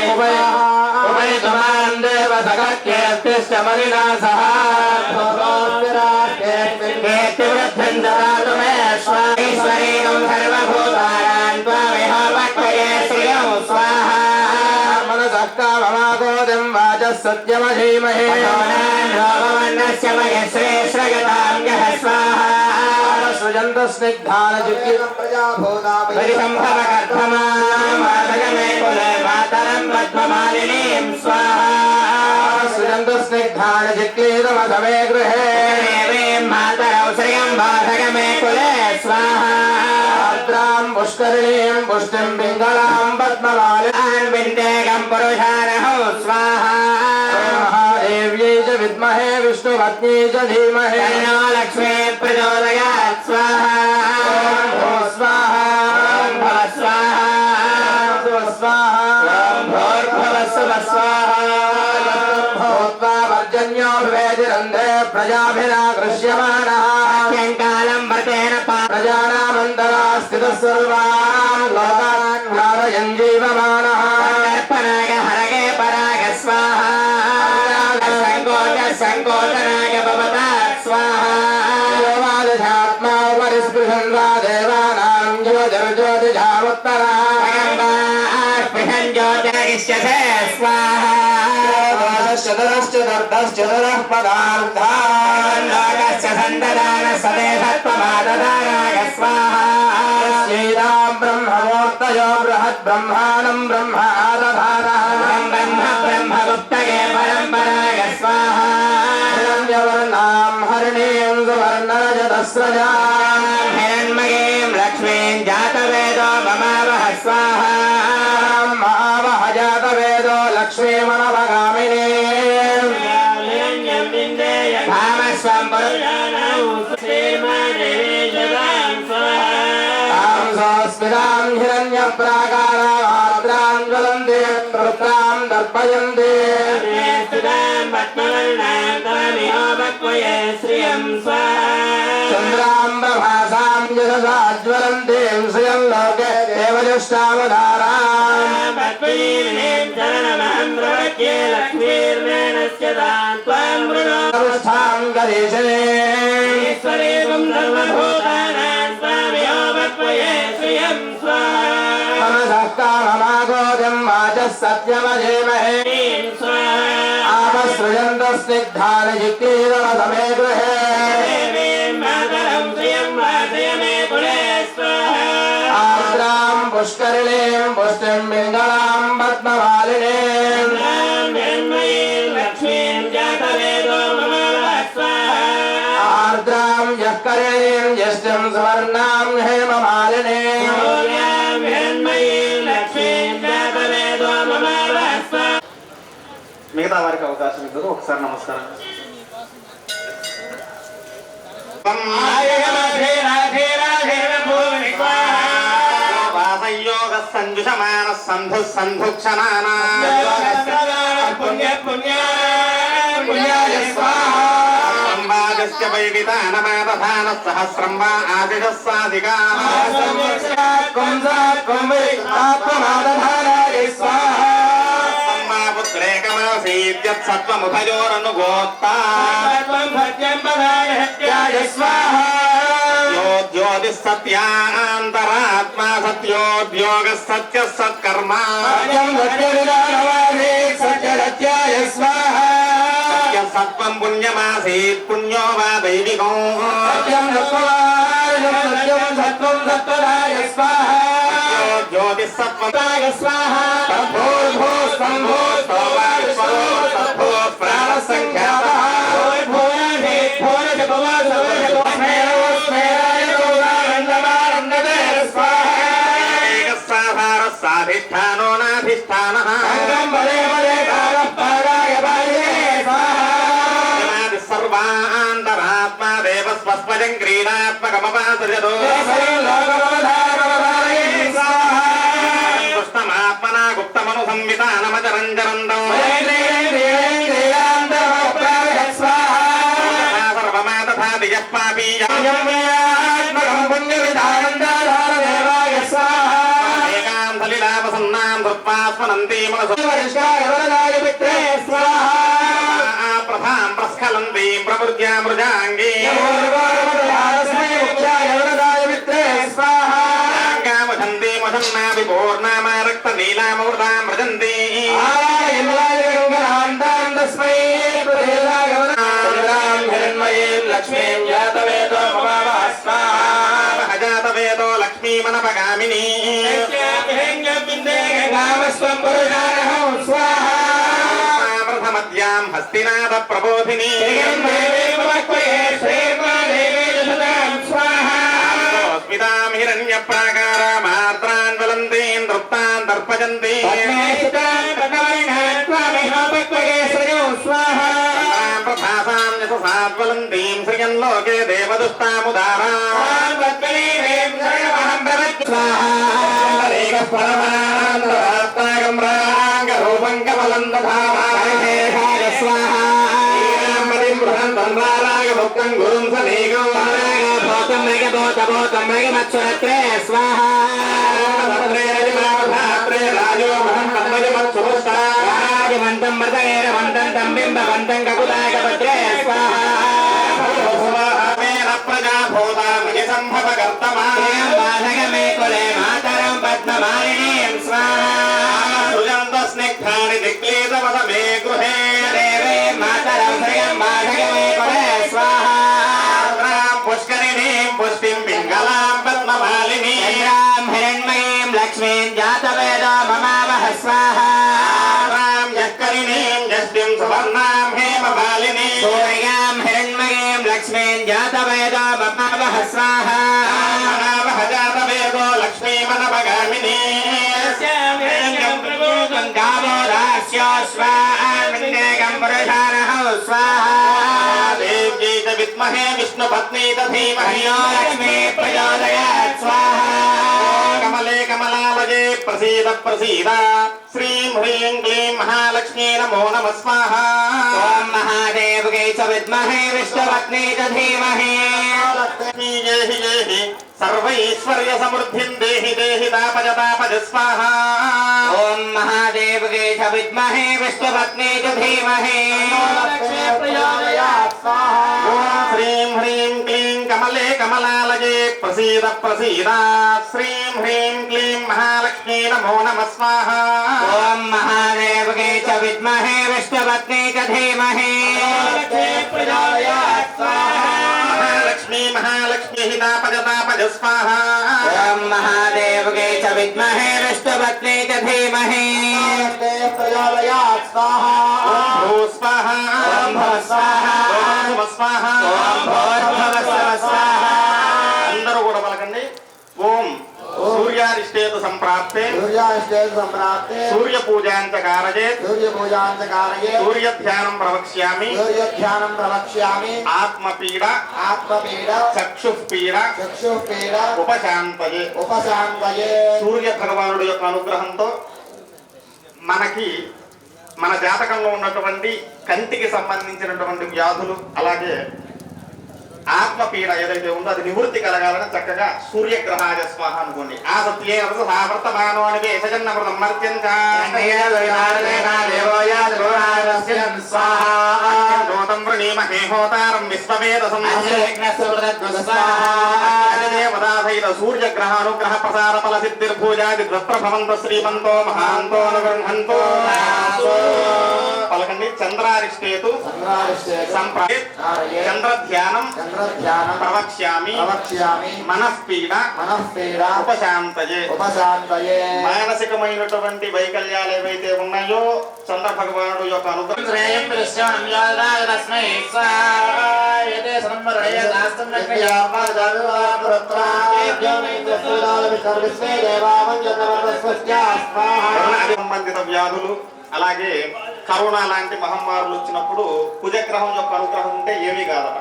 उभयतमान् देव सखत्येष्टिश्च मलिना सह ईश्वरीकं सर्वभूतानां त्वामेव वक्मये श्रियं स्वाहा मनसः काममाकोदिं वाचः सत्यमधीमहि भवन्नस्य मयश्रे श्रयतां यः स्वाहा सृजन्त स्निग्धानचित्तितं परिसम्भवकर्धमादगमे कुले मातरं पद्ममालिनीं स्वाहा सृजन्त स्निग्धानचित्तितमधमे गृहे देवीं मातरौ श्रियं बाधगमे कुले स्वाहा भद्रां पुष्करिणीं पुष्टिं पिङ्गलां पद्ममालिनीं विन्देकं पुरुषाणः स्वाहा महादेव्यै च विद्महे विष्णुपत्नी च धीमहि तन्नो लक्ष्मी प्रचोदयात् स्वाहा स्वाहा भव स्वाहा स्वाहा भूर्भुवस्सुव स्वाहा भूत्वा पर्जन्यो भवेदिरन्ध्रे प्रजाभिराकृष्यमाणः कालं व्रतेन प्रजानामन्तरा स्थितः सर्वान् लोकान् कारयन् जीवमानः पराग हरगे पराग स्वाहा संकोचनाग भवता स्वाहा देवादशात्मा परिस्पृशन् वा देवानां ज्योतिर्ज्योतिषामुत्तरा स्पृशन् ज्योतिर्ग भविष्यसे स्वाहा चतुरश्चतुर्दश्चतुरः पदार्थान् लोकस्य सन्ददान सदेशत्वमाददानाय स्वाहा श्रीराम ब्रह्ममूर्तयो बृहत् ब्रह्माणं ब्रह्म आदधारः ब्रह्म ब्रह्मगुप्तये परम्पराय स्वाहा हिरण्यवर्णां हरिणीं सुवर्णरजतस्रजां हिरण्मयीं लक्ष्मीं जातवेदो ममावह स्वाहा महावह जातवेदो लक्ष्मीमनवगामिनी भामस्वं स्मितां हिरण्यप्राकाराद्रां ज्वलन्ति रुद्रां दर्पयन्ति चन्द्रां प्रभासां यशसा ज्वलन्तीं श्रियं लोके देवजुष्टावधाराम् अनुष्ठां करिष्ये मनसः काममागोजं वाचः सत्यमधीमहे आपसृजन्तः स्निग्धानि चित्तीरवसमे गृहे आर्द्रां पुष्करिणीं पुष्टिं पिङ्गलां पद्ममालिनीम् आर्द्रां यःकरिणीं यष्टिं सुवर्णां हेममालिनीम् మిగతా వారికి అవకాశం ఇద్దరు ఒకసారి నమస్కారం. వాసయోగ సంజుషమాన సంధు సంధుక్షణానా సంవాదస్య వైదితానమాదధాన సహస్రం వా ఆదిశ సాధికా పుత్రేకమాసీత్యత్సత్వముభయోరనుగోత్తా జ్యోతిః సత్యాంతరాత్మా సత్యోద్యోగ సత్య సత్కర్మ సత్య సత్వం పుణ్యమాసీత్ పుణ్యో వా దైవికో జ్యోతిః సత్వదాయ స్వాహ సాధిష్టానో నాధిష్టాన సర్వాంతరాత్మా దేవ స్వస్మజం క్రీడాత్మకమపాసజతో దుష్టమాత్మనా గుప్తమను సంవితానమచరంజరంతం సర్వమా తథా దియః పాపీయ ఏకాంతలిలాపసన్నాం ధృత్వాస్మనంతి మనసు ప్రభాం ప్రస్ఖలంతీం ప్రవృద్ధ్యా మృజాంగీ మధన్నాభి పూర్ణామా రక్త నీలామృతాం భజంతి లక్ష్మీం జాతవేదో జాతవేదో లక్ష్మీమనపగామిని ప్రథమద్యాం హస్తినాథ ప్రబోధిని స్మితాం హిరణ్య ప్రాకారామార్ద్రాన్ జ్వలంతీం దృప్తాన్ దర్పజంతి ప్రభాసాం యశసాజ్వలంతీం శ్రియం లోకే దేవదుష్టాముదారా రూపం కమలం దధారాయ స్వాహా భక్తం గురుం సమీగో భూతం మేఘభూతం మేఘమత్సురత్రే స్వాహా రాజమంతం మృతగేరవంతం తంబింబవంతం కకులాకపత్రే స్వాహా ప్రజాభూతామయ సంభవకర్తమాగమే కులే మాతరం పద్మమాలినీయం స్వాహా సుజంత స్నిగ్ధ లక్ష్మీం జాతవేదో మమావహ స్వాహా మహావహ జాతవేదో లక్ష్మీమనవగామిని గావో రాస్యో స్వామిందేకం పురుషానః స్వాహా దేవ్యై చ విద్మహే విష్ణుపత్నీ చ ధీమహి లక్ష్మీ ప్రచోదయాత్ స్వాహా కమలే కమలాలయే ప్రసీద ప్రసీద శ్రీం హ్రీం క్లీం మహాలక్ష్మీ నమో నమః స్వాహా ఓం మహాదేవగై చ విద్మహే విష్ణుపత్నీ చ ధీమహి లక్ష్మీ జేహి జేహి సర్వైశ్వర్య సమృద్ధిం దేహి దేహి తాపజ తాపజ స్వాహా ఓం మహాదేవగై చ విద్మహే విష్ణుపత్నీ చ ధీమహి లక్ష్మీ ప్రచోదయాత్ స్వాహా ఓం శ్రీం హ్రీం క్లీం కమలే కమలాలయే ప్రసీద ప్రసీద శ్రీం హ్రీం క్లీం మహాలక్ష్మీ నమో నమః స్వాహా ఓం మహాదేవగై చ విద్మహే విష్ణుపత్నీ చ ధీమహి లక్ష్మీ ప్రచోదయాత్ స్వాహా మహాలక్ష్మీ మహాలక్ష్మీ తాపజ తాపజ స్వాహా ఓం మహాదేవగై చ విద్మహే విష్ణుపత్నీ చ ధీమహి ప్రచోదయాత్ స్వాహా ఓం భూ స్వాహా ఓం భవ స్వాహా ఓం భువ స్వాహా ఓం భోర్భవ స్వాహా అందరూ కూడా పలకండి. ఓం సూర్యారిష్టేతు సంప్రాప్తే సంప్రాప్తే సూర్య పూజాంచ కారయేత్ సూర్యపూజాంతకారయే సూర్య ధ్యానం ప్రవక్ష్యామి సూర్యధ్యానం ప్రవక్ష్యామి ఆత్మపీడ ఆత్మపీడ చక్షుఃపీడ చక్షుపీడ ఉపశాంతయే. ఉపశాంతయే సూర్య భగవానుడి యొక్క అనుగ్రహంతో మనకి మన జాతకంలో ఉన్నటువంటి కంటికి సంబంధించినటువంటి వ్యాధులు అలాగే ఆత్మపీడ ఏదైతే ఉందో అది నివృత్తి కలగాలని చక్కగా సూర్యగ్రహాయ స్వాహ అనుకోండి. ఆ సత్యే వర్తమానో అనివే సజన్నమృతం మర్త్యంచ నోతం వృణీమహే హోతారం విశ్వవేద దేవదాసైత సూర్యగ్రహానుగ్రహ ప్రసార ఫల సిద్ధిర్భూజాది భవంత శ్రీమంతో మహాంతో అనుగృహంతో పలకండి. చంద్రారిష్టేతు సంప్రాప్తే చంద్రధ్యానం ప్రవక్ష్యామి మనఃపీడ ఉపశాంతయే. మానసికమైనటువంటి వైకల్యాలు ఏవైతే ఉన్నాయో చంద్ర భగవానుడు యొక్క అనుగ్రహం సంబంధిత వ్యాధులు అలాగే కరోనా లాంటి మహమ్మారులు వచ్చినప్పుడు కుజగ్రహం యొక్క అనుగ్రహం ఉంటే ఏమీ కాదట.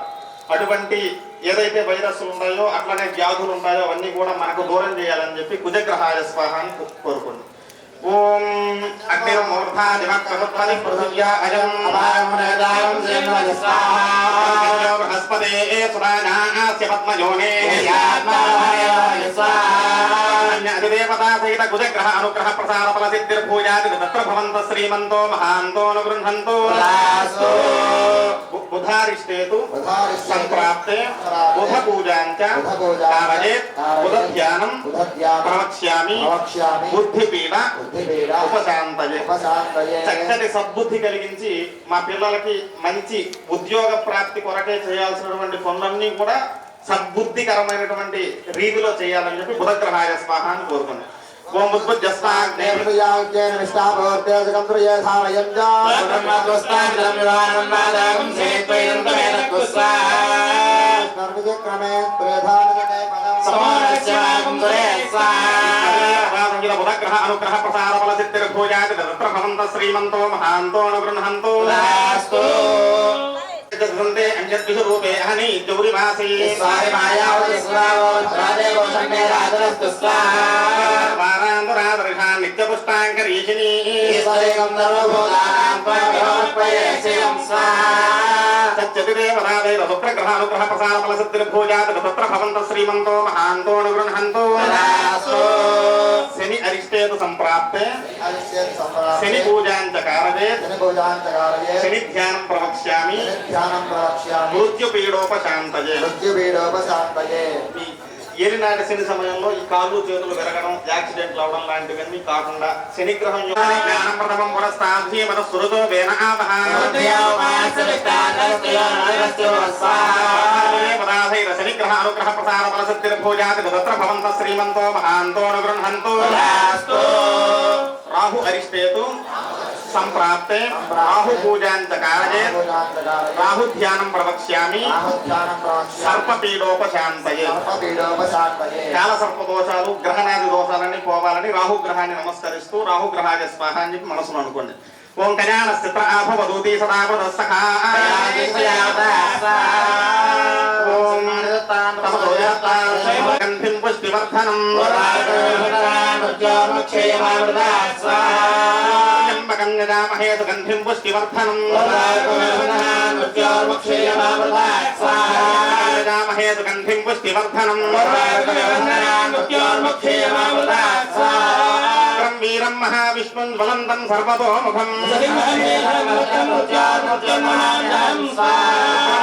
అటువంటి ఏదైతే వైరస్లు ఉన్నాయో అట్లనే వ్యాధులు ఉన్నాయో అవన్నీ కూడా మనకు దూరం చేయాలని చెప్పి కుజగ్రహాయ స్వాహాన్ని కోరుకోండి. ఓం అగ్నిర్మూర్ధా దివక్రముత్పది పృథివ్యా అజం బృహస్పతే సురాజాస్య పద్మయోనే అధిదేవతా సహిత కుజగ్రహ అనుగ్రహ ప్రసార ఫల సిద్ధిర్భూజాది తత్ర భవంత శ్రీమంతో మహాంతో అనుగృహంతో బుధారిష్టేతు సంప్రాప్తే బుధ పూజాంచ కారయేత్ బుధ ధ్యానం ప్రవక్ష్యామి బుద్ధిపీడ ఉపశాంతయే. చక్కటి సద్బుద్ధి కలిగించి మా పిల్లలకి మంచి ఉద్యోగ ప్రాప్తి కొరకే చేయాల్సినటువంటి పనులన్నీ కూడా సద్బుద్ధికరమైనటువంటి రీతిలో చేయాలని చెప్పి బుధగ్రహాయ స్వాహ అని కోరుకున్నాం. ఓం బుధగ్రహ అనుగ్రహ ప్రసార ఫల సిద్ధిర్భూజాది తత్ర భవంత శ్రీమంతో మహాంతో అనుగృహంతో రూపే అహని గౌరివాసీ నిత్యపుష్టాంకరీషిణీ చతుర్దేవతాదైవ శుక్రగ్రహానుగ్రహ ప్రసార ఫల సిద్ధిర్భూజాది తత్ర భవంత శ్రీమంతో మహాంతో అనుగృహంతో శని అరిష్టేతు సంప్రాప్తే శని పూజాంచ కారయేత్ శని ధ్యానం ప్రవక్ష్యామి మృత్యుపీడోపశాంతయే. ఏలినాటి శని సమయంలో ఈ కాళ్ళు చేతులు విరగడం యాక్సిడెంట్లు అవడం లాంటివన్నీ కాకుండా శనిగ్రహం జ్ఞానప్రథమం పురస్తాధి మన సురతో వేన శనిగ్రహ అనుగ్రహ ప్రసార ఫల సిద్ధిర్భూజాది తత్ర భవంత శ్రీమంతో మహాంతో అనుగృహంతో రాహు అరిష్టేతు సంప్రాప్తే రాహు పూజాంచ కారయేత్ రాహు ధ్యానం ప్రవక్ష్యామి సర్పపీడోపశాంతయే. కాల సర్ప దోషాలు గ్రహణాది దోషాలన్నీ పోవాలని రాహుగ్రహాన్ని నమస్కరిస్తూ రాహుగ్రహాయ స్వాహ అని చెప్పి మనసులో అనుకోండి. ఓం కళ్యాణ స్థిత ఆభవదూతి సదాపదస్తఖా ఓం గంధిం పుష్టివర్ధనం త్ర్యంబకం యజామహే సుగంధిం పుష్టివర్ధనం యజామహే సుగంధిం పుష్టివర్ధనం వీరం మహావిష్ణుం జ్వలంతం సర్వతోముఖం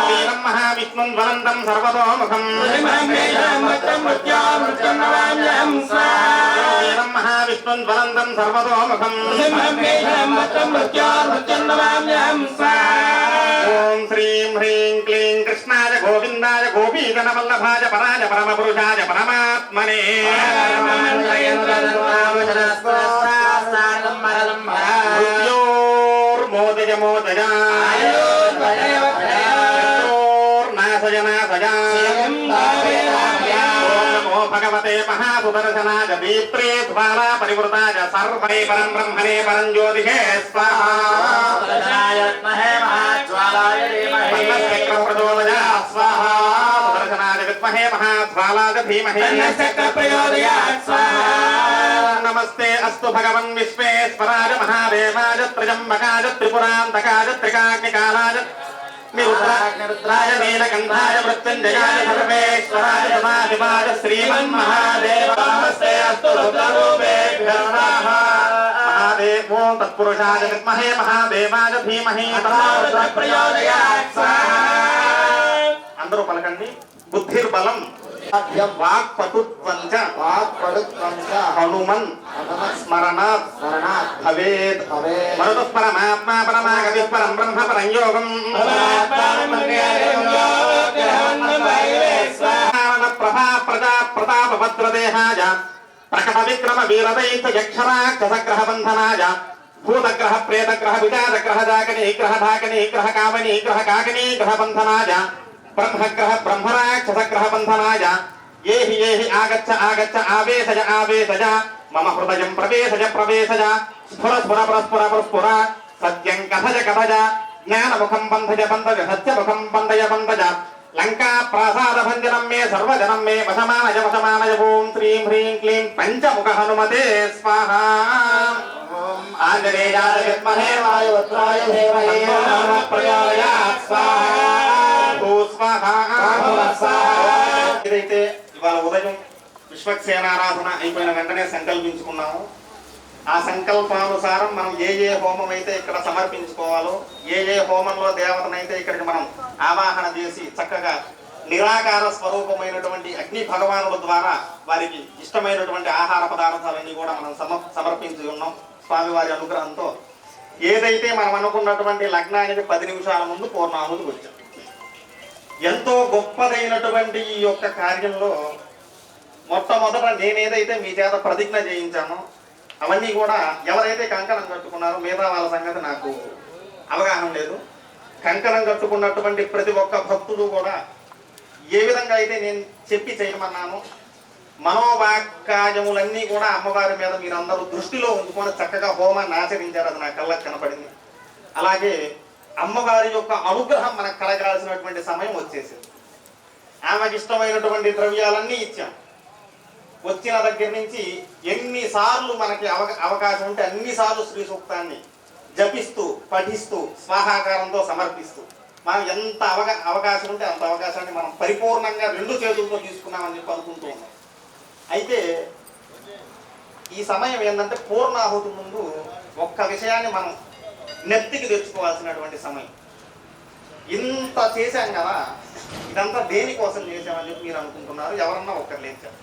వీరం మహావిష్ణుం జ్వలంతం సర్వతోముఖం వీరం మహావిష్ణుం జ్వలంతం సర్వతోముఖం ఓం శ్రీం హ్రీం క్లీం కృష్ణాయ గోవిందాయ గోపీజనవల్లభాయ పరాయ పరమపురుషాయ పరమాత్మనే మృత్యోర్మోదయ మోదయ నాశయ నాశయ. ఓం నమో భగవతే మహాసుదర్శనాయ దీప్త్రే జ్వాలా పరివృతాయ సర్వే పరం బ్రహ్మణే పరం జ్యోతిషే స్వాహా. ప్రచోదయాత్ స్వాహా. సుదర్శనాయ విద్మహే మహాజ్వాలాయ ధీమహి. నమస్తే అస్తు భగవన్ విశ్వేశ్వరాయ మహాదేవాయ త్ర్యంబకాయ త్రిపురాంతకాయ త్రికాగ్నికాలాయ నిరుద్రాయ నీలకంఠాయ మృత్యుంజయాయ సర్వేశ్వరాయ సదాశివాయ శ్రీమన్మహాదేవాయ నమస్తే అస్తు రుద్రరూపేభ్యో నమః. మహాదేవో తత్పురుషాయ విద్మహే మహాదేవాయ ధీమహి. అందరూ పలకండి. బుద్ధిర్బలం వాక్పటుత్వంచ హనుమన్ స్మరణాత్ భవేత్. మరుతః పరమాత్మా పరమాగతిః పరం బ్రహ్మ పరం యోగం. ప్రభా ప్రజా ప్రతాప భద్రదేహాయ ప్రకట విక్రమ వీరదైత్య యక్షరాక్షసగ్రహ బంధనాయ భూతగ్రహ ప్రేతగ్రహ విచారగ్రహ జాగనీగ్రహ ధాకనీగ్రహ కామనీగ్రహ కాకినీగ్రహ బంధనాయ బ్రహ్మగ్రహ బ్రహ్మరాక్షసగ్రహ బంధనాయ ఏహి ఏహి ఆగచ్చ ఆగచ్చ ఆవేశయ ఆవేశయ మమ హృదయం ప్రవేశయ ప్రవేశయ స్ఫుర స్ఫుర ప్రస్ఫుర ప్రస్ఫుర సత్యం కథయ కథయ జ్ఞానముఖం బంధయ బంధయ సత్యముఖం బంధయ బంధయ లంకా ప్రాసాద భంజనం మే సర్వజనం మే వశమానయ వశమానయ. ఓం శ్రీం హ్రీం క్లీం పంచముఖ హనుమతే స్వాహ. ఆంజనేయాయ విద్మహే వాయుపుత్రాయ ధీమహి తన్నో ప్రచోదయాత్ స్వాహా. ఏదైతే ఇవాళ ఉదయం విశ్వక్సేనారాధన అయిపోయిన వెంటనే సంకల్పించుకున్నాము, ఆ సంకల్పానుసారం మనం ఏ ఏ హోమం అయితే ఇక్కడ సమర్పించుకోవాలో, ఏ ఏ హోమంలో దేవతనైతే ఇక్కడికి మనం ఆవాహన చేసి చక్కగా నిరాకార స్వరూపమైనటువంటి అగ్ని భగవానుల ద్వారా వారికి ఇష్టమైనటువంటి ఆహార పదార్థాలన్నీ కూడా మనం సమర్పించి ఉన్నాం స్వామివారి అనుగ్రహంతో. ఏదైతే మనం అనుకున్నటువంటి లగ్నానికి 10 నిమిషాల ముందు పూర్ణాహుతికి వచ్చాం. ఎంతో గొప్పదైనటువంటి ఈ యొక్క కార్యంలో మొట్టమొదట నేనేదైతే మీ చేత ప్రతిజ్ఞ చేయించానో అవన్నీ కూడా ఎవరైతే కంకణం కట్టుకున్నారో మిగతా వాళ్ళ సంగతి నాకు అవగాహన లేదు. కంకణం కట్టుకున్నటువంటి ప్రతి ఒక్క భక్తుడు కూడా ఏ విధంగా అయితే నేను చెప్పి చేయమన్నాను, మనోవాక్కాయములన్నీ కూడా అమ్మవారి మీద మీరందరూ దృష్టిలో ఉంచుకొని చక్కగా హోమాన్ని ఆచరించారు. అది నా కళ్ళకు కనపడింది. అలాగే అమ్మవారి యొక్క అనుగ్రహం మనకు కలగాల్సినటువంటి సమయం వచ్చేసింది. ఆమెకి ఇష్టమైనటువంటి ద్రవ్యాలన్నీ ఇచ్చాం. వచ్చిన దగ్గర నుంచి ఎన్నిసార్లు మనకి అవకాశం ఉంటే అన్నిసార్లు శ్రీ సూక్తాన్ని జపిస్తూ పఠిస్తూ స్వాహాకారంతో సమర్పిస్తూ మనం ఎంత అవకాశం ఉంటే అంత అవకాశాన్ని మనం పరిపూర్ణంగా 2 చేతులతో తీసుకున్నామని చెప్పి అనుకుంటూ ఉన్నాం. అయితే ఈ సమయం ఏంటంటే పూర్ణాహుతి ముందు ఒక్క విషయాన్ని మనం నెత్తికి తెచ్చుకోవాల్సినటువంటి సమయం. ఇంత చేశాం కదా, ఇదంతా దేనికోసం చేశామని చెప్పి మీరు అనుకుంటున్నారు. ఎవరన్నా ఒక్కరు లేచారు.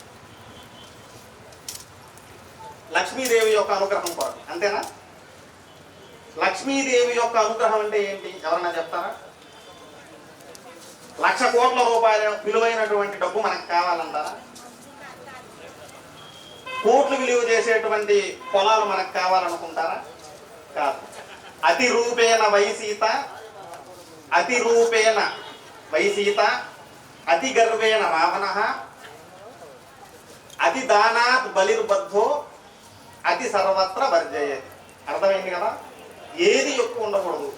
లక్ష్మీదేవి యొక్క అనుగ్రహం కొరకు, అంతేనా? లక్ష్మీదేవి యొక్క అనుగ్రహం అంటే ఏంటి ఎవరన్నా చెప్తారా? 1,00,000 కోట్ల రూపాయల విలువైనటువంటి డబ్బు మనకు కావాలంటారా? కోట్లు విలువ చేసేటువంటి పొలాలు మనకు కావాలనుకుంటారా? కాదు. అతి రూపేణ వై సీత, అతి రూపేణ వై సీత, అతి గర్వేణ రావణ, అతి దానాత్ బలిర్బద్ధో, అతి సర్వత్ర వర్జయేత్. అర్థమైంది కదా? ఏది ఎక్కువ ఉండకూడదు.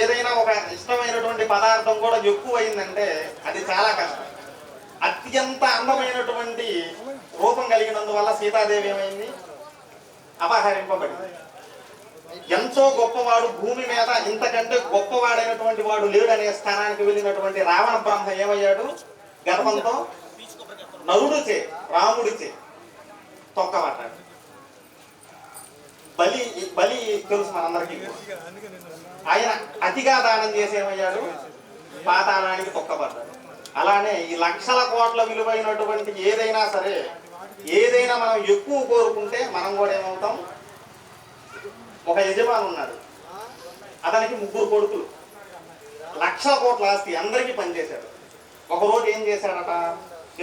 ఏదైనా ఒక ఇష్టమైనటువంటి పదార్థం కూడా ఎక్కువ అయిందంటే అది చాలా కష్టం. అత్యంత అందమైనటువంటి రూపం కలిగినందువల్ల సీతాదేవి ఏమైంది? అపహరింపబడింది. ఎంతో గొప్పవాడు, భూమి మీద ఇంతకంటే గొప్పవాడైనటువంటి వాడు లేడనే స్థానానికి వెళ్ళినటువంటి రావణ బ్రహ్మ ఏమయ్యాడు? గర్వంతో నరుడిచే, రాముడిచే తొక్కబడ్డాడు. బలి తెలుసు మనందరికీ. ఆయన అతిగా దానం చేసి ఏమయ్యాడు? పాతాళానికి తొక్కబడ్డాడు. అలానే ఈ లక్షల కోట్ల విలువైనటువంటి ఏదైనా సరే, ఏదైనా మనం ఎక్కువ కోరుకుంటే మనం కూడా ఏమవుతాం? ఒక యజమాని ఉన్నాడు, అతనికి 3 కొడుకులు, లక్షల కోట్ల ఆస్తి, అందరికీ పనిచేశాడు. ఒకరోజు ఏం చేశాడట?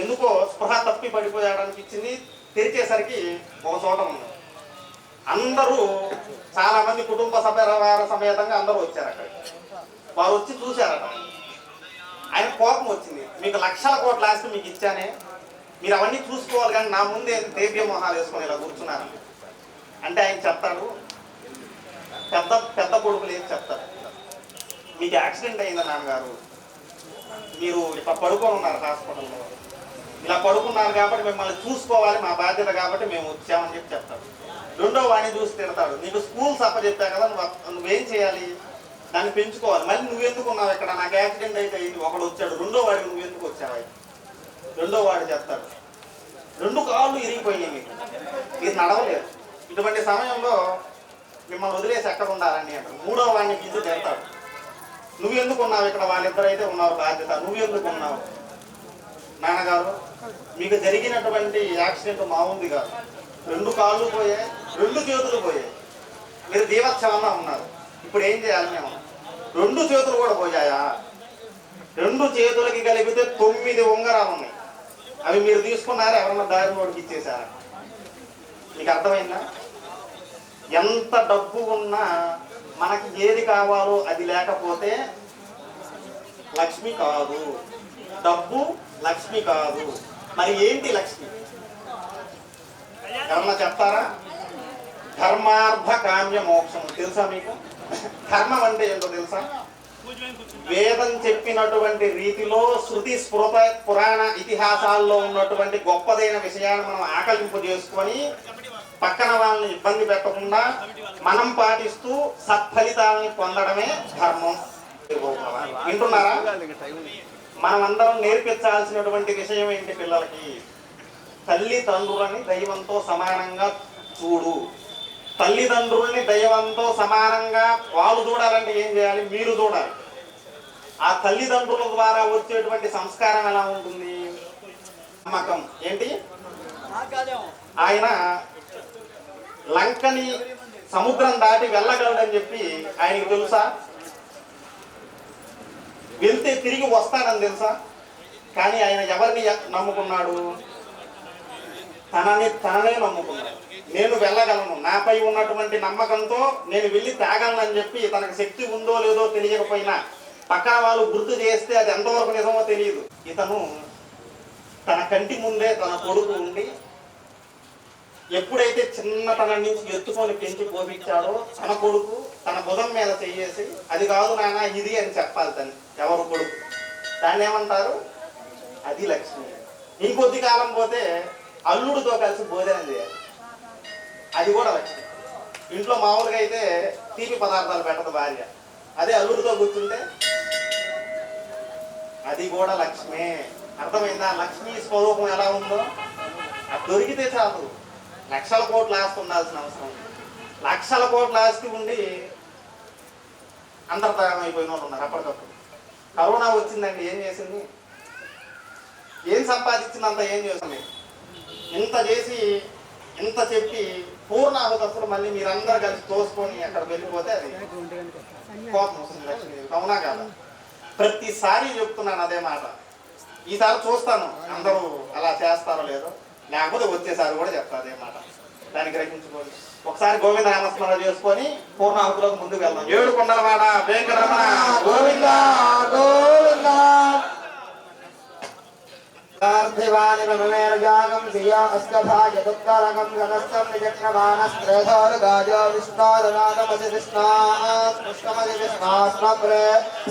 ఎందుకో స్పృహ తప్పి పడిపోయాడు అనిపించింది. తెరిచేసరికి ఒక చోట ఉన్నాడు. అందరూ చాలా మంది కుటుంబ సభ్యుల సమేతంగా అందరూ వచ్చారు. అక్కడికి వారు వచ్చి చూశారట. ఆయన కోపం వచ్చింది. మీకు లక్షల కోట్ల ఆస్తి మీకు ఇచ్చానే, మీరు అవన్నీ చూసుకోవాలి, కానీ నా ముందే దేవ్య మొహాలు వేసుకొని ఇలా కూర్చున్నారు అంటే ఆయన చెప్తాడు, పెద్ద కొడుకులు ఏం చెప్తారు, మీకు యాక్సిడెంట్ అయిందా నాన్నగారు, మీరు ఇట్లా పడుకొని ఉన్నారు హాస్పిటల్లో, ఇలా పడుకున్నారు కాబట్టి మిమ్మల్ని చూసుకోవాలి, మా బాధ్యత కాబట్టి మేము వచ్చామని చెప్పి చెప్తాడు. రెండో వాడిని చూసి తిడతాడు, నీకు స్కూల్స్ అప్పచెప్పా కదా, నువ్వేం చేయాలి, దాన్ని పెంచుకోవాలి, మళ్ళీ నువ్వెందుకు ఉన్నావు ఇక్కడ, నాకు యాక్సిడెంట్ అయితే ఒకడు వచ్చాడు, రెండో వాడికి నువ్వెందుకు వచ్చావు. రెండో వాడు చెప్తాడు, 2 కాళ్ళు ఇరిగిపోయినాయి, మీరు నడవలేదు, ఇటువంటి సమయంలో మిమ్మల్ని వదిలేసి ఎక్కడ ఉండాలని అంటారు. మూడో వాడిని పిలిచి తిడతాడు, నువ్వెందుకు ఉన్నావు ఇక్కడ, వాళ్ళిద్దరైతే ఉన్నారు బాధ్యత, నువ్వెందుకు ఉన్నావు. నాన్నగారు, మీకు జరిగినటువంటి యాక్సిడెంట్ మామూలుది కాదు, 2 కాళ్ళు పోయాయి, 2 చేతులు పోయాయి, మీరు దీవత్సవంగా ఉన్నారు, ఇప్పుడు ఏం చేయాలి మేము. 2 చేతులు కూడా పోయాయా? 2 చేతులకి కలిపితే 9 ఉంగరాలు ఉన్నాయి, అవి మీరు తీసుకున్నారా, ఎవరన్నా దారి నోడికి ఇచ్చేసారా? మీకు అర్థమైందా? ఎంత డబ్బు ఉన్నా మనకి ఏది కావాలో అది లేకపోతే లక్ష్మి కాదు. డబ్బు లక్ష్మి కాదు. మరి ఏంటి లక్ష్మి? ఎవరన్నా చెప్తారా? ధర్మార్థ కామ్య మోక్షం తెలుసా మీకు? ధర్మం అంటే ఏంటో తెలుసా? వేదం చెప్పినటువంటి రీతిలో శృతి స్ఫృత పురాణ ఇతిహాసాల్లో ఉన్నటువంటి గొప్పదైన విషయాన్ని మనం ఆకలింపు చేసుకొని పక్కన వాళ్ళని ఇబ్బంది పెట్టకుండా మనం పాటిస్తూ సత్ఫలితాలని పొందడమే ధర్మం. వింటున్నారా? మనం అందరం నేర్పించాల్సినటువంటి విషయం ఏంటి పిల్లలకి? తల్లిదండ్రులని దైవంతో సమానంగా చూడు. తల్లిదండ్రుల్ని దైవంతో సమానంగా వాళ్ళు చూడాలంటే ఏం చేయాలి? మీరు చూడాలి. ఆ తల్లిదండ్రుల ద్వారా వచ్చేటువంటి సంస్కారం ఎలా ఉంటుంది? నమ్మకం. ఏంటి? ఆయన లంకని సముద్రం దాటి వెళ్ళగలడని చెప్పి ఆయనకి తెలుసా? వెళ్తే తిరిగి వస్తాడని తెలుసా? కానీ ఆయన ఎవరిని నమ్ముకున్నాడు? తననే నమ్ముకున్నాడు. నేను వెళ్ళగలను, నాపై ఉన్నటువంటి నమ్మకంతో నేను వెళ్ళి తాగలను చెప్పి తనకు శక్తి ఉందో లేదో తెలియకపోయినా పక్కన వాళ్ళు గుర్తు చేస్తే అది ఎంతవరకు నిజమో తెలియదు. ఇతను తన కంటి ముందే తన కొడుకు ఉండి ఎప్పుడైతే చిన్నతనం నుంచి ఎత్తుకొని పెంచి పోపించాడో తన కొడుకు తన భుజం మీద చెయ్యేసి అది కాదు నాన్న ఇది అని చెప్పాలి. తను ఎవరు కొడుకు, దాన్ని ఏమంటారు? అది లక్ష్మి. ఇంకొద్ది కాలం పోతే అల్లుడితో కలిసి భోజనం చేయాలి, అది కూడా లక్ష్మి. ఇంట్లో మామూలుగా అయితే తీపి పదార్థాలు పెట్టదు భార్య, అదే అల్లుడితో కూర్చుంటే అది కూడా లక్ష్మే. అర్థమైందా? లక్ష్మీ స్వరూపం ఎలా ఉందో అది దొరికితే చాలు. లక్షల కోట్ల ఆస్తి ఉండాల్సిన అవసరం. లక్షల కోట్ల ఆస్తి ఉండి అంతర్ధానం అయిపోయిన వాళ్ళు ఉన్నారు. అప్పటికప్పుడు కరోనా వచ్చిందండి, ఏం చేసింది? ఏం సంపాదించిందంత ఏం చేస్తుంది? ఇంత చేసి ఇంత చెప్పి పూర్ణాహుతప్పుడు మళ్ళీ మీరందరూ కలిసి తోసుకొని అక్కడ వెళ్ళిపోతే అది కోపం వస్తుంది లక్ష్మీదేవి. అవునా కాదా? ప్రతిసారి చెప్తున్నాను అదే మాట. ఈసారి చూస్తాను అందరూ అలా చేస్తారో లేదో, లేకపోతే వచ్చేసారి కూడా చెప్తా అదే మాట. దాన్ని గ్రహించుకోండి. ఒకసారి గోవింద నామస్మరణ చేసుకొని పూర్ణాహుతిలోకి ముందుకు వెళ్దాం. 7 కొండలవాడ వెంకటరమణ గోవింద గోవింద ివానిమేర్యాగం శ్రియా అస్కథాయ దుఃఖరకం గణస్థం నిజక్రమాణస్త్రేధోర్గాజో విష్ణోదనాదమసి విష్ణాత్ పుష్కమసి విష్ణాస్మప్రే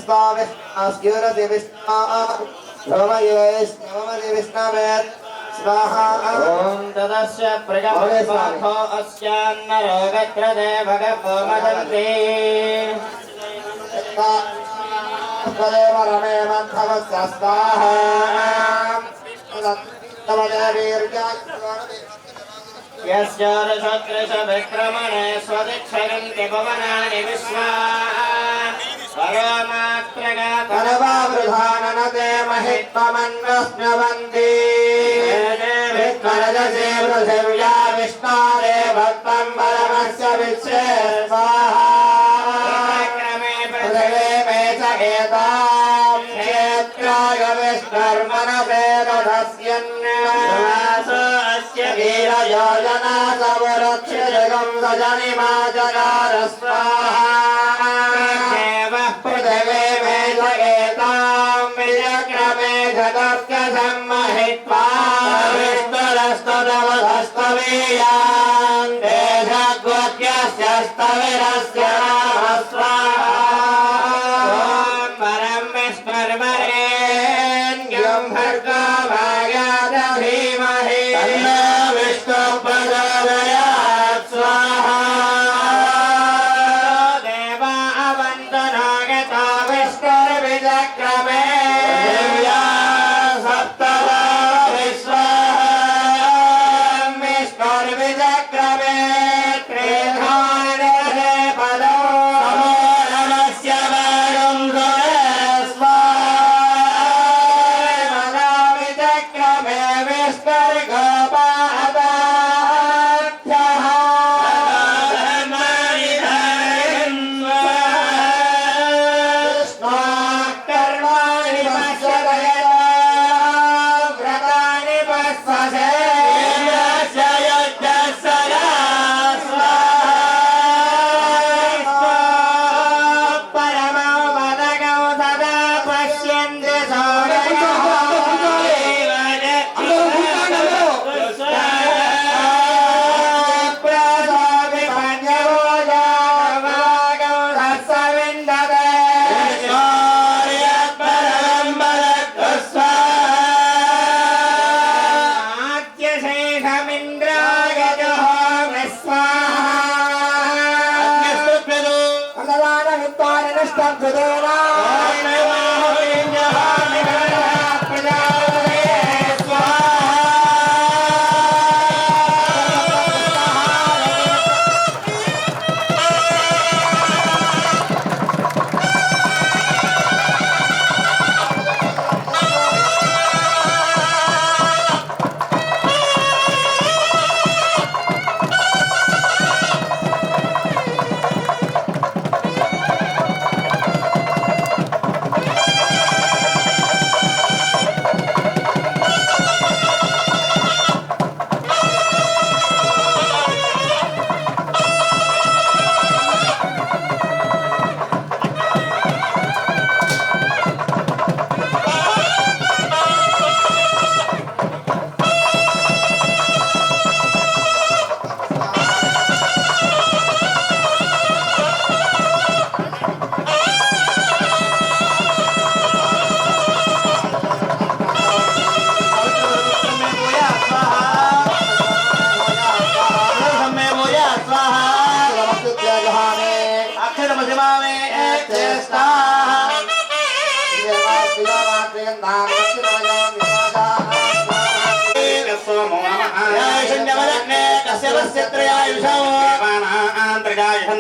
స్వామిస్యూరసి విష్ణామసి విష్ణవేత్ స్వాహా. ఓం తదస్య ప్రజాపతిపాఠో అస్యాన్నరోగత్రదే భగవోమదంతే తదేవ రమే మంథవస్య స్వాహా. యస్యాదశత్రిష విక్రమణే స్వదిక్షరంతి భువనాని విశ్వా పరమావృధాననతే మహిత్వమన్వస్మ్యవంతి విష్ణరజసే పృథివ్యా విష్ణారే భక్తం పరమస్య విశ్వే స్వాహా. పృథివే మే చ ఏతాం క్షేత్రాయ విష్ణుర్మనసే దధస్యన్యవాసోऽస్య వీరయోజనా సవరక్షిజగం సజనిమా జగార స్వాహా. పృథివే మే చ ఏతాం విచక్రమే జగత్య సమ్మహిత్వా విష్ణురస్తదవధస్తవీయాన్ దేశగోత్యస్య స్తవిరస్య నామ స్వాహా. పరం విష్ణుర్వరేణ్యం భర్గో భాగాయ ధీమహి తన్నో విష్ణు ప్రచోదయాత్ స్వాహా. దేవా అవందనాగతో విష్ణుర్విచక్రమే సప్తదా విశ్వం విష్ణుర్విచక్రమే త్రిధానరే పదో నమో నమస్య వారం స్వాహా. విచక్రమే విష్ణుర్గోపాదాభ్యః కర్మాణి పశ్యదయా వ్రతాని పశ్వసే పరమో పదగౌ సదా పశ్యంతి ప్రసాది పంచభోజాగౌ సత్సవిందతే ఆద్యశేషమింద్రాయ జహోమి స్వాహా. అన్నదాన విత్వాన నిష్టం కృతేనా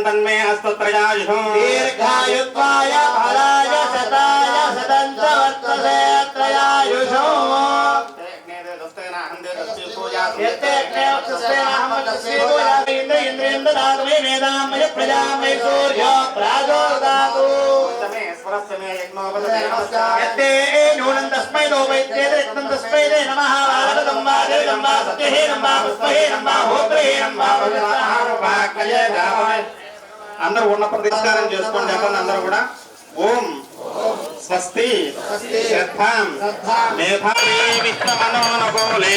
तन्मे अस्तत्रयायुषं दीर्घायुत्वाय फलाय शताय शतञ्च त्रयायुषो तस्मै नो वैद्ये तस्मै नमः సత్యవేదం వా సత్యహీనం వా పుష్పహీనం వా భూప్రహీనం వా వజ్రతాహారోపాగ్నయే దామోయ్. అందరూ ఉన్న ప్రతిష్కారం చేసుకోండి. చెప్పండి అందరూ కూడా. ఓం స్వస్తి శ్రద్ధాం మేధావి విశ్వమనోనగోలే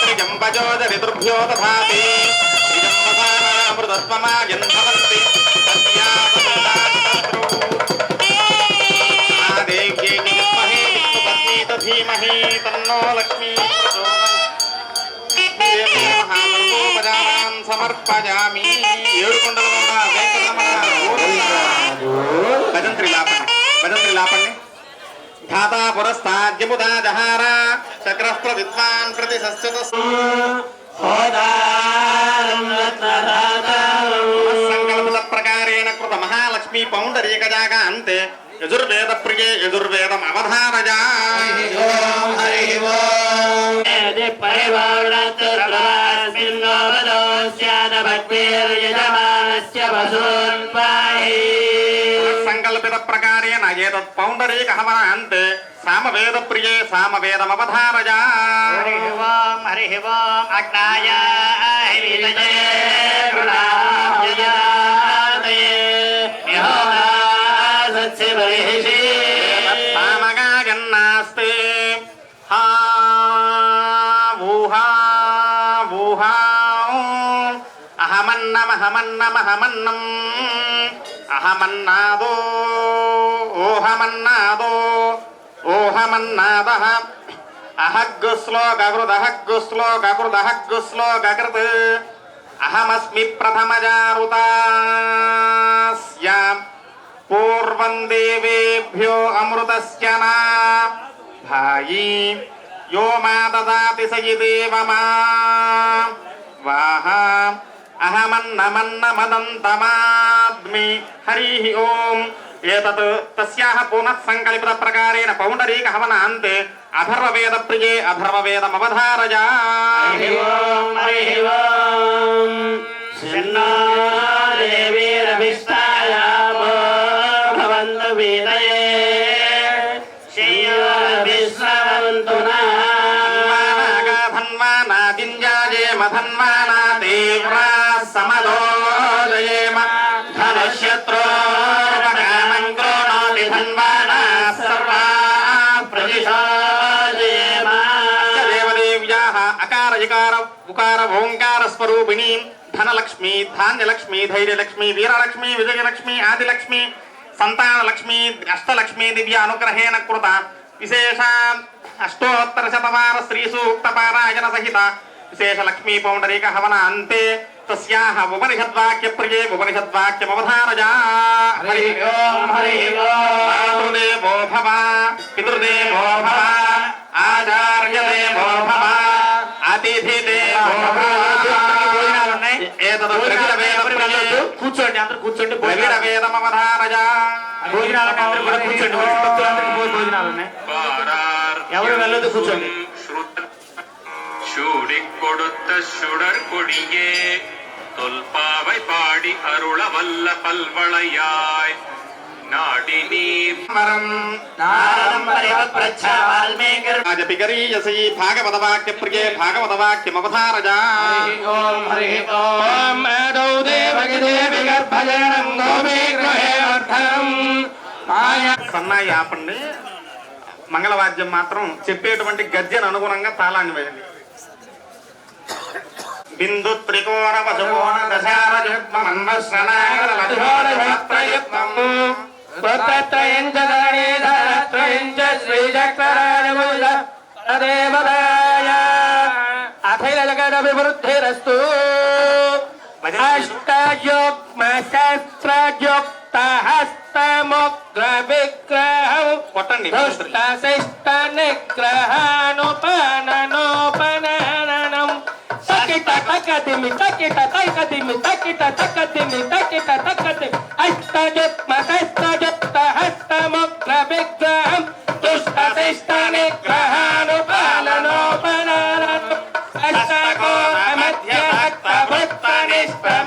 ృజంబజోదరిదుర్భ్యో తథాపి ృజంబసామృతత్వమాజన్భవంతి దేవ్యై విద్మహే విష్ణుపత్నీత ధీమహి తన్నో లక్ష్మీ సమర్పయామి. ఏడుకొండల భజంత్రి లాపండి. ధాతా పురస్తాద్యముదా జహార చక్రస్త్ర విద్వాన్ ప్రతి సంకల్పిత ప్రకారేణ కృత మహాలక్ష్మీ పౌండరీకజాగా అంతే యజుర్వేద ప్రియే యజుర్వేదం అవధారజా. సంకల్పిత ప్రకారేణ ఏతత్ పౌండరీక హవన అంతే సామవేద ప్రియే సామవేదం అవధారజా. హరి ఓం అగ్నాయ సామగాయన్నాస్తే హా ఊహా ఊహా అహమన్నమహమన్నమహమన్నం అహమన్నాదో ఓహమన్నాదో ఓహమన్నాదః అహగ్గుశ్లోకృదహగ్గుశ్లోకృదహగ్గుశ్లోకృత్ అహమస్మి ప్రథమజారుతాస్యాం పూర్వం దేవేభ్యో అమృతస్య నా భాయి యో మా దదాతి సయిదేవ మా వాహ అహమన్నమన్నమదంతమాద్మి. హరి ఓం. ఏతత్ తస్యాః పునః సంకల్పిత ప్రకారేణ పౌండరీక హవన అంతే అథర్వవేద ప్రియే అథర్వవేదమవధారజా. ధన్వానా తీవ్రా సమదోదయేమ ధనశత్రోర్వకామం క్రోణోతి ధన్వానా సర్వా ప్రతిశోదయేమ. దేవదేవ్యాః అకార ఇకార ఉకార ఓంకార స్వరూపిణీ ధనలక్ష్మి ధాన్యలక్ష్మి ధైర్యలక్ష్మి వీరలక్ష్మి విజయలక్ష్మి ఆదిలక్ష్మి సంతానలక్ష్మి అష్టలక్ష్మి దివ్య అనుగ్రహేణ కృత విశేష అష్టోత్తర శతమాన శ్రీ సూక్త పారాయణ సహిత విశేష లక్ష్మీ పౌండరీక హవన అంతే తస్యాః ఉపనిషద్వాక్య ప్రియే ఉపనిషద్వాక్యమవధారజా. హరి ఓం. మాతృదేవో భవ పితృదేవో భవ ఆచార్యదేవో భవ అతిథిదేవో భవ. కూర్చోండి, అందరూ కూర్చోండి. వేదమవధారజా. భోజనాలకు అందరూ కూడా కూర్చోండి. భక్తులందరికీ భోజనాలు ఉన్నాయి, ఎవరు వెళ్ళదు, కూర్చోండి. சூடி கொடுத்த சுடர் கொடியே தொல்பாவை பாடி அருள வல்ல பல்வளையாய் நாடி நீர் రాజపిగరీయసీ భాగవతవాక్య ప్రియే భాగవతవాక్యమవధారజా. సన్నాయి ఆపండి. మంగళవాద్యం మాత్రం చెప్పేటువంటి గద్యను అనుగుణంగా తాళాన్ని వేయండి. బిందు త్రికోణ వసుకోణ అభివృద్ధిరస్తు. అష్టయుగ్మశస్త్రయుక్త హస్తముగ్ర విగ్రహం కొట్టండి. శిష్ట నిగ్రహానుపననోపననం తకిట తకదిమి తకిట తకదిమి తకిట తకదిమి తకిట తకది అష్టయుగ్మశస్త్రయుక్త హస్తముగ్ర విగ్రహం దుష్ట శిష్ట నిగ్రహానుపననోపననం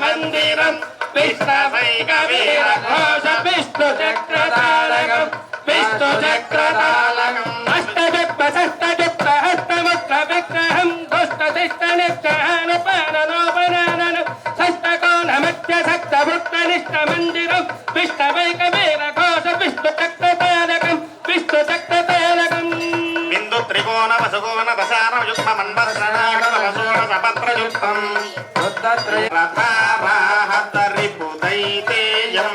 మందిరం విష్ణు చక్రతారకం విష్ణు చక్రతారకం సుగోవన దశానయుక్తమండశ్రణాగతవసోడసపత్రయుక్తం రథారాహతరిపుదైతేయం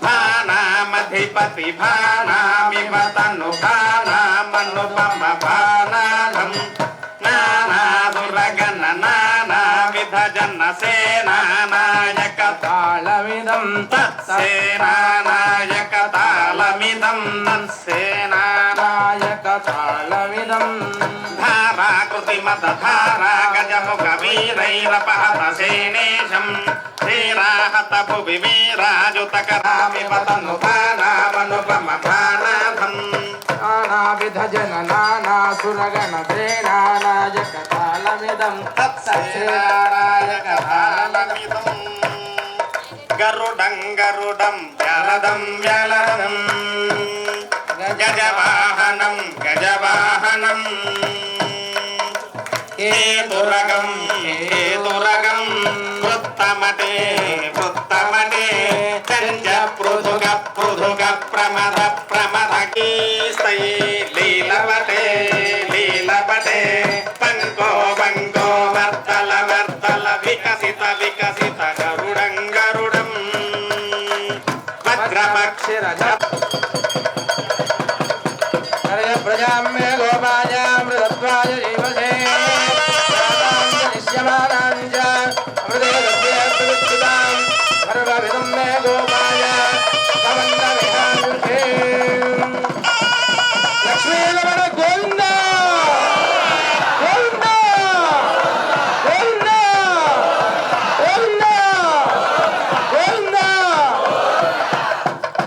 భానామధిపతి భానామివ తను భానామనుపమ భానాధం నానాదురగణ నానావిధ జన సేనానాయక తాళమిదం తత్సేనానాయక తాళమిదం తత్సేనానాయక తాళమిదం ధారాకృతిమత ధారా గజముఖ వీరైరపహత సేనేశం ధీరాహత భువి వీరాజుతకరామివ తను భానామనుపమ భానాధం నానావిధ జన నానాసురగణ సేనానాయక తాళమిదం తత్సేనానాయక తాళమిదం గరుడం గరుడం జలదం జలదం గజవాహనం గజవాహనం హేతురగం హేతురగం వృత్తమటే వృత్తమటే చంజ పృథుగ పృథుగ ప్రమద ప్రమద కీస్తయే